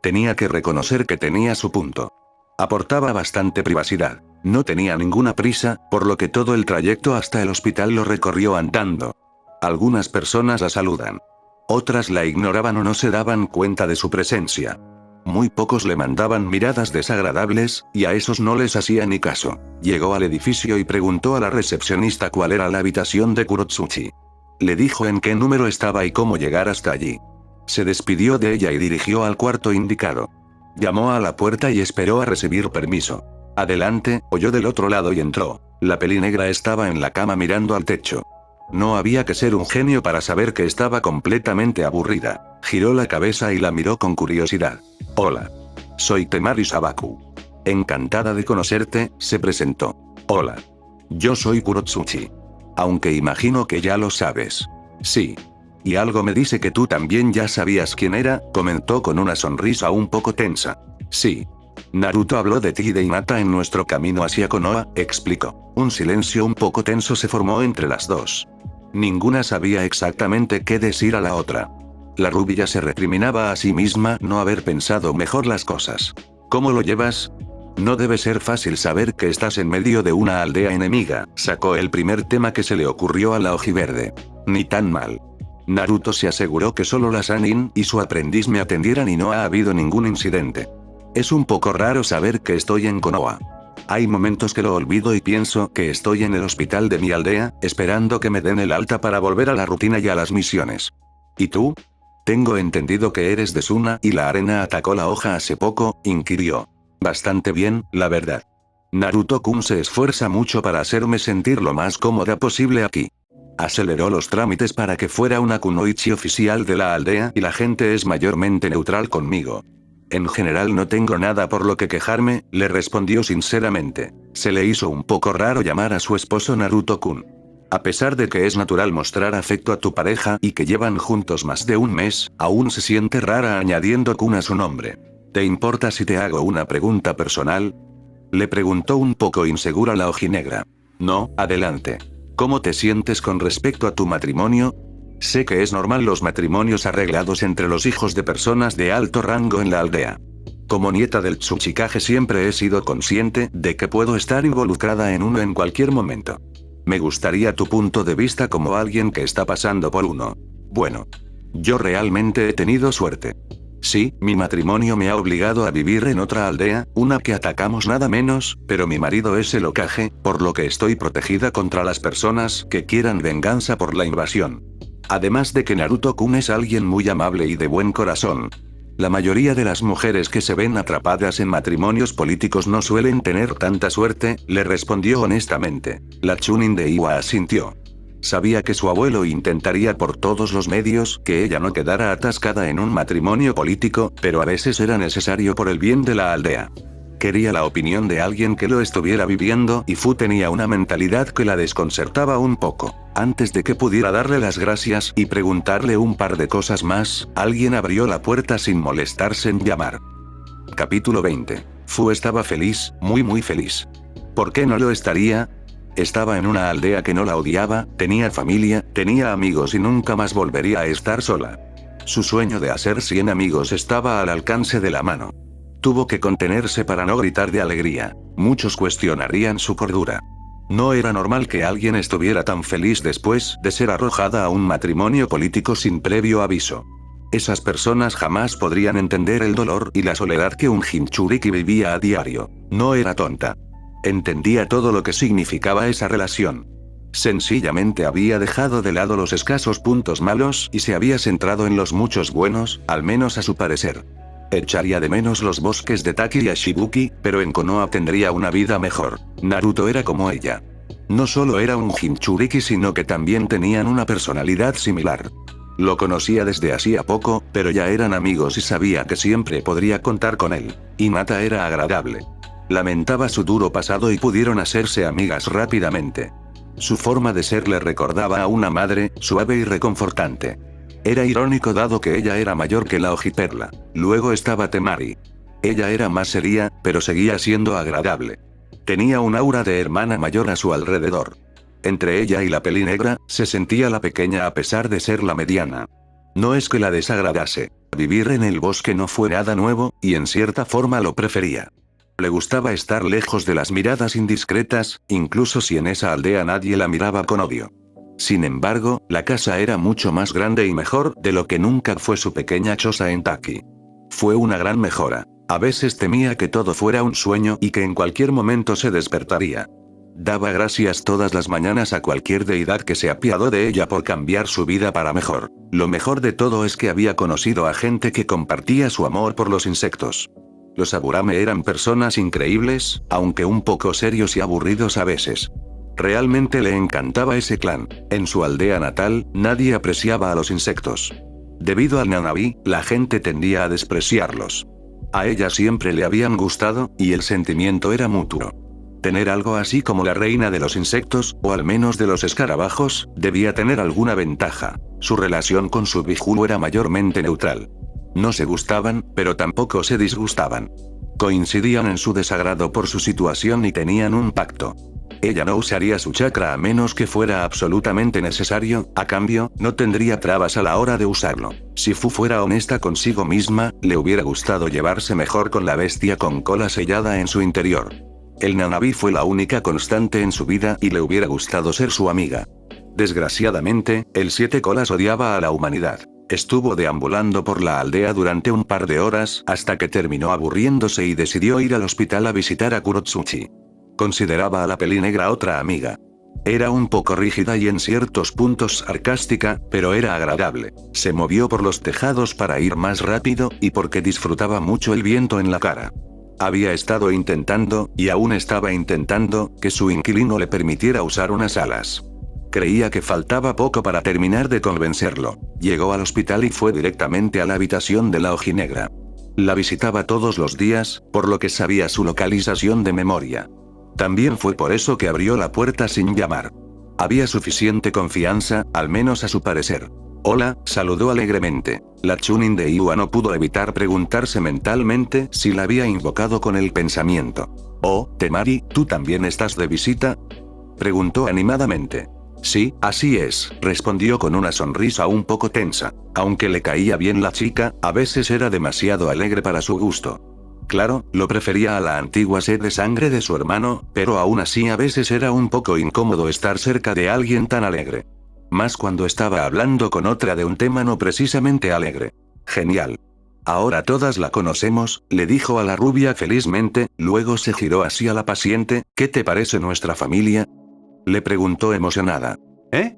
Tenía que reconocer que tenía su punto. Aportaba bastante privacidad. No tenía ninguna prisa, por lo que todo el trayecto hasta el hospital lo recorrió andando. Algunas personas la saludan. Otras la ignoraban o no se daban cuenta de su presencia. Muy pocos le mandaban miradas desagradables, y a esos no les hacía ni caso. Llegó al edificio y preguntó a la recepcionista cuál era la habitación de Kurotsuchi. Le dijo en qué número estaba y cómo llegar hasta allí. Se despidió de ella y dirigió al cuarto indicado. Llamó a la puerta y esperó a recibir permiso. Adelante, oyó del otro lado y entró. La pelinegra estaba en la cama mirando al techo. No había que ser un genio para saber que estaba completamente aburrida. Giró la cabeza y la miró con curiosidad. Hola. Soy Temari Sabaku. Encantada de conocerte, se presentó. Hola. Yo soy Kurotsuchi. Aunque imagino que ya lo sabes. Sí. Y algo me dice que tú también ya sabías quién era, comentó con una sonrisa un poco tensa. Sí. Naruto habló de ti y de Hinata en nuestro camino hacia Konoha, explicó. Un silencio un poco tenso se formó entre las dos. Ninguna sabía exactamente qué decir a la otra. La rubia se recriminaba a sí misma no haber pensado mejor las cosas. ¿Cómo lo llevas? No debe ser fácil saber que estás en medio de una aldea enemiga, sacó el primer tema que se le ocurrió a la ojiverde. Ni tan mal. Naruto se aseguró que solo la Sannin y su aprendiz me atendieran y no ha habido ningún incidente. Es un poco raro saber que estoy en Konoha. Hay momentos que lo olvido y pienso que estoy en el hospital de mi aldea, esperando que me den el alta para volver a la rutina y a las misiones. ¿Y tú? Tengo entendido que eres de Suna y la arena atacó la hoja hace poco, inquirió. Bastante bien, la verdad. Naruto-kun se esfuerza mucho para hacerme sentir lo más cómoda posible aquí. Aceleró los trámites para que fuera una kunoichi oficial de la aldea y la gente es mayormente neutral conmigo. En general no tengo nada por lo que quejarme, le respondió sinceramente. Se le hizo un poco raro llamar a su esposo Naruto-kun. A pesar de que es natural mostrar afecto a tu pareja y que llevan juntos más de un mes, aún se siente rara añadiendo kun a su nombre. ¿Te importa si te hago una pregunta personal? Le preguntó un poco insegura la ojinegra. No, adelante. ¿Cómo te sientes con respecto a tu matrimonio? Sé que es normal los matrimonios arreglados entre los hijos de personas de alto rango en la aldea. Como nieta del Tsuchikage siempre he sido consciente de que puedo estar involucrada en uno en cualquier momento. Me gustaría tu punto de vista como alguien que está pasando por uno. Bueno. Yo realmente he tenido suerte. Sí, mi matrimonio me ha obligado a vivir en otra aldea, una que atacamos nada menos, pero mi marido es el Hokage, por lo que estoy protegida contra las personas que quieran venganza por la invasión. Además de que Naruto-kun es alguien muy amable y de buen corazón. La mayoría de las mujeres que se ven atrapadas en matrimonios políticos no suelen tener tanta suerte, le respondió honestamente. La Chunin de Iwa asintió. Sabía que su abuelo intentaría por todos los medios que ella no quedara atascada en un matrimonio político, pero a veces era necesario por el bien de la aldea. Quería la opinión de alguien que lo estuviera viviendo y Fu tenía una mentalidad que la desconcertaba un poco. Antes de que pudiera darle las gracias y preguntarle un par de cosas más, alguien abrió la puerta sin molestarse en llamar. Capítulo 20. Fu estaba feliz, muy feliz. ¿Por qué no lo estaría? Estaba en una aldea que no la odiaba, tenía familia, tenía amigos y nunca más volvería a estar sola. Su sueño de hacer 100 amigos estaba al alcance de la mano. Tuvo que contenerse para no gritar de alegría. Muchos cuestionarían su cordura. No era normal que alguien estuviera tan feliz después de ser arrojada a un matrimonio político sin previo aviso. Esas personas jamás podrían entender el dolor y la soledad que un Jinchuriki vivía a diario. No era tonta. Entendía todo lo que significaba esa relación. Sencillamente había dejado de lado los escasos puntos malos y se había centrado en los muchos buenos, al menos a su parecer. Echaría de menos los bosques de Taki y Shibuki, pero en Konoha tendría una vida mejor. Naruto era como ella. No solo era un Jinchuriki sino que también tenían una personalidad similar. Lo conocía desde hacía poco, pero ya eran amigos y sabía que siempre podría contar con él. Hinata era agradable. Lamentaba su duro pasado y pudieron hacerse amigas rápidamente. Su forma de ser le recordaba a una madre, suave y reconfortante. Era irónico dado que ella era mayor que la Hojiperla. Luego estaba Temari. Ella era más seria, pero seguía siendo agradable. Tenía un aura de hermana mayor a su alrededor. Entre ella y la Pelinegra, se sentía la pequeña a pesar de ser la mediana. No es que la desagradase. Vivir en el bosque no fue nada nuevo, y en cierta forma lo prefería. Le gustaba estar lejos de las miradas indiscretas, incluso si en esa aldea nadie la miraba con odio. Sin embargo, la casa era mucho más grande y mejor de lo que nunca fue su pequeña choza en Taki. Fue una gran mejora. A veces temía que todo fuera un sueño y que en cualquier momento se despertaría. Daba gracias todas las mañanas a cualquier deidad que se apiadó de ella por cambiar su vida para mejor. Lo mejor de todo es que había conocido a gente que compartía su amor por los insectos. Los Aburame eran personas increíbles, aunque un poco serios y aburridos a veces. Realmente le encantaba ese clan. En su aldea natal, nadie apreciaba a los insectos. Debido al Nanabi, la gente tendía a despreciarlos. A ella siempre le habían gustado, y el sentimiento era mutuo. Tener algo así como la reina de los insectos, o al menos de los escarabajos, debía tener alguna ventaja. Su relación con su Bijulu era mayormente neutral. No se gustaban, pero tampoco se disgustaban. Coincidían en su desagrado por su situación y tenían un pacto. Ella no usaría su chakra a menos que fuera absolutamente necesario, a cambio, no tendría trabas a la hora de usarlo. Si Fu fuera honesta consigo misma, le hubiera gustado llevarse mejor con la bestia con cola sellada en su interior. El Nanabi fue la única constante en su vida y le hubiera gustado ser su amiga. Desgraciadamente, el Siete Colas odiaba a la humanidad. Estuvo deambulando por la aldea durante un par de horas, hasta que terminó aburriéndose y decidió ir al hospital a visitar a Kurotsuchi. Consideraba a la Pelinegra otra amiga. Era un poco rígida y en ciertos puntos sarcástica, pero era agradable. Se movió por los tejados para ir más rápido, y porque disfrutaba mucho el viento en la cara. Había estado intentando, y aún estaba intentando, que su inquilino le permitiera usar unas alas. Creía que faltaba poco para terminar de convencerlo. Llegó al hospital y fue directamente a la habitación de la Ojinegra. La visitaba todos los días, por lo que sabía su localización de memoria. También fue por eso que abrió la puerta sin llamar. Había suficiente confianza, al menos a su parecer. Hola, saludó alegremente. La Chunin de Iwa no pudo evitar preguntarse mentalmente si la había invocado con el pensamiento. Oh, Temari, ¿tú también estás de visita? Preguntó animadamente. Sí, así es, respondió con una sonrisa un poco tensa. Aunque le caía bien la chica, a veces era demasiado alegre para su gusto. Claro, lo prefería a la antigua sed de sangre de su hermano, pero aún así a veces era un poco incómodo estar cerca de alguien tan alegre. Más cuando estaba hablando con otra de un tema no precisamente alegre. Genial. Ahora todas la conocemos, le dijo a la rubia felizmente, luego se giró hacia la paciente. ¿Qué te parece nuestra familia? Le preguntó emocionada. ¿Eh?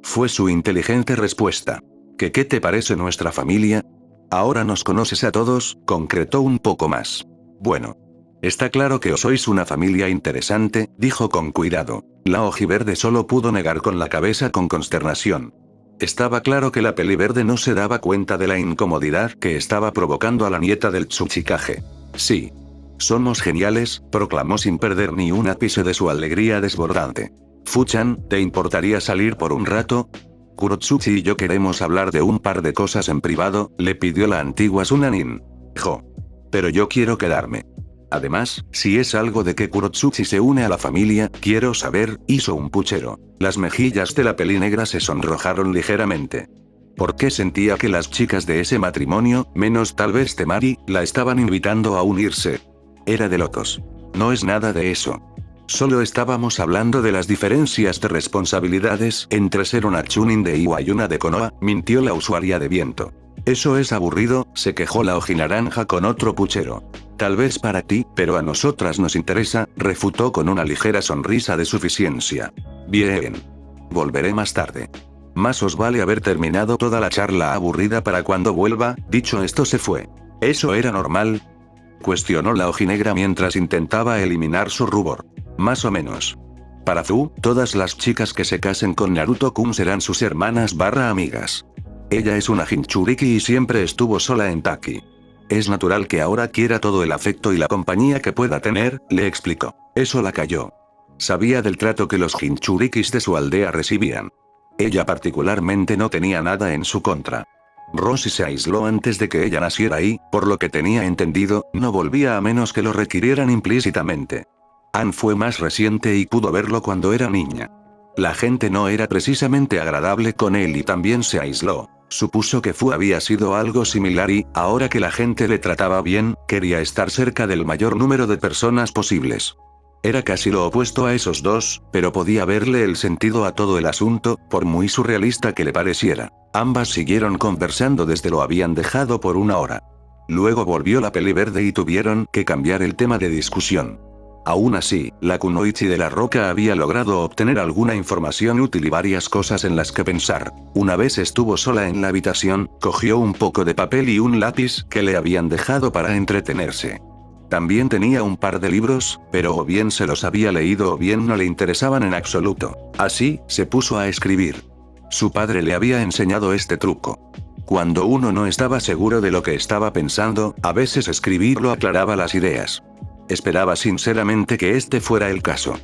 Fue su inteligente respuesta. ¿Qué te parece nuestra familia? Ahora nos conoces a todos, concretó un poco más. Bueno. Está claro que os sois una familia interesante, dijo con cuidado. La Ojiverde solo pudo negar con la cabeza con consternación. Estaba claro que la Peliverde no se daba cuenta de la incomodidad que estaba provocando a la nieta del Tsuchikage. Sí. Somos geniales, proclamó sin perder ni un ápice de su alegría desbordante. Fuchan, ¿te importaría salir por un rato? Kurotsuchi y yo queremos hablar de un par de cosas en privado, le pidió la antigua Sunanin. Jo. Pero yo quiero quedarme. Además, si es algo de que Kurotsuchi se une a la familia, quiero saber, hizo un puchero. Las mejillas de la Pelinegra se sonrojaron ligeramente. ¿Por qué sentía que las chicas de ese matrimonio, menos tal vez Temari, la estaban invitando a unirse? Era de locos. No es nada de eso. Solo estábamos hablando de las diferencias de responsabilidades entre ser una Chunin de Iwa y una de Konoha, mintió la usuaria de viento. Eso es aburrido, se quejó la ojinaranja con otro puchero. Tal vez para ti, pero a nosotras nos interesa, refutó con una ligera sonrisa de suficiencia. Bien. Volveré más tarde. Más os vale haber terminado toda la charla aburrida para cuando vuelva. Dicho esto se fue. ¿Eso era normal? Cuestionó la ojinegra mientras intentaba eliminar su rubor. Más o menos. Para Zu, todas las chicas que se casen con Naruto-kun serán sus hermanas / amigas. Ella es una Jinchuriki y siempre estuvo sola en Taki. Es natural que ahora quiera todo el afecto y la compañía que pueda tener, le explicó. Eso la calló. Sabía del trato que los Jinchurikis de su aldea recibían. Ella particularmente no tenía nada en su contra. Rosie se aisló antes de que ella naciera y, por lo que tenía entendido, no volvía a menos que lo requirieran implícitamente. Anne fue más reciente y pudo verlo cuando era niña. La gente no era precisamente agradable con él y también se aisló. Supuso que Fu había sido algo similar y, ahora que la gente le trataba bien, quería estar cerca del mayor número de personas posibles. Era casi lo opuesto a esos dos, pero podía verle el sentido a todo el asunto, por muy surrealista que le pareciera. Ambas siguieron conversando desde lo habían dejado por una hora. Luego volvió la peli verde y tuvieron que cambiar el tema de discusión. Aún así, la Kunoichi de la Roca había logrado obtener alguna información útil y varias cosas en las que pensar. Una vez estuvo sola en la habitación, cogió un poco de papel y un lápiz que le habían dejado para entretenerse. También tenía un par de libros, pero o bien se los había leído o bien no le interesaban en absoluto. Así, se puso a escribir. Su padre le había enseñado este truco. Cuando uno no estaba seguro de lo que estaba pensando, a veces escribirlo aclaraba las ideas. Esperaba sinceramente que este fuera el caso.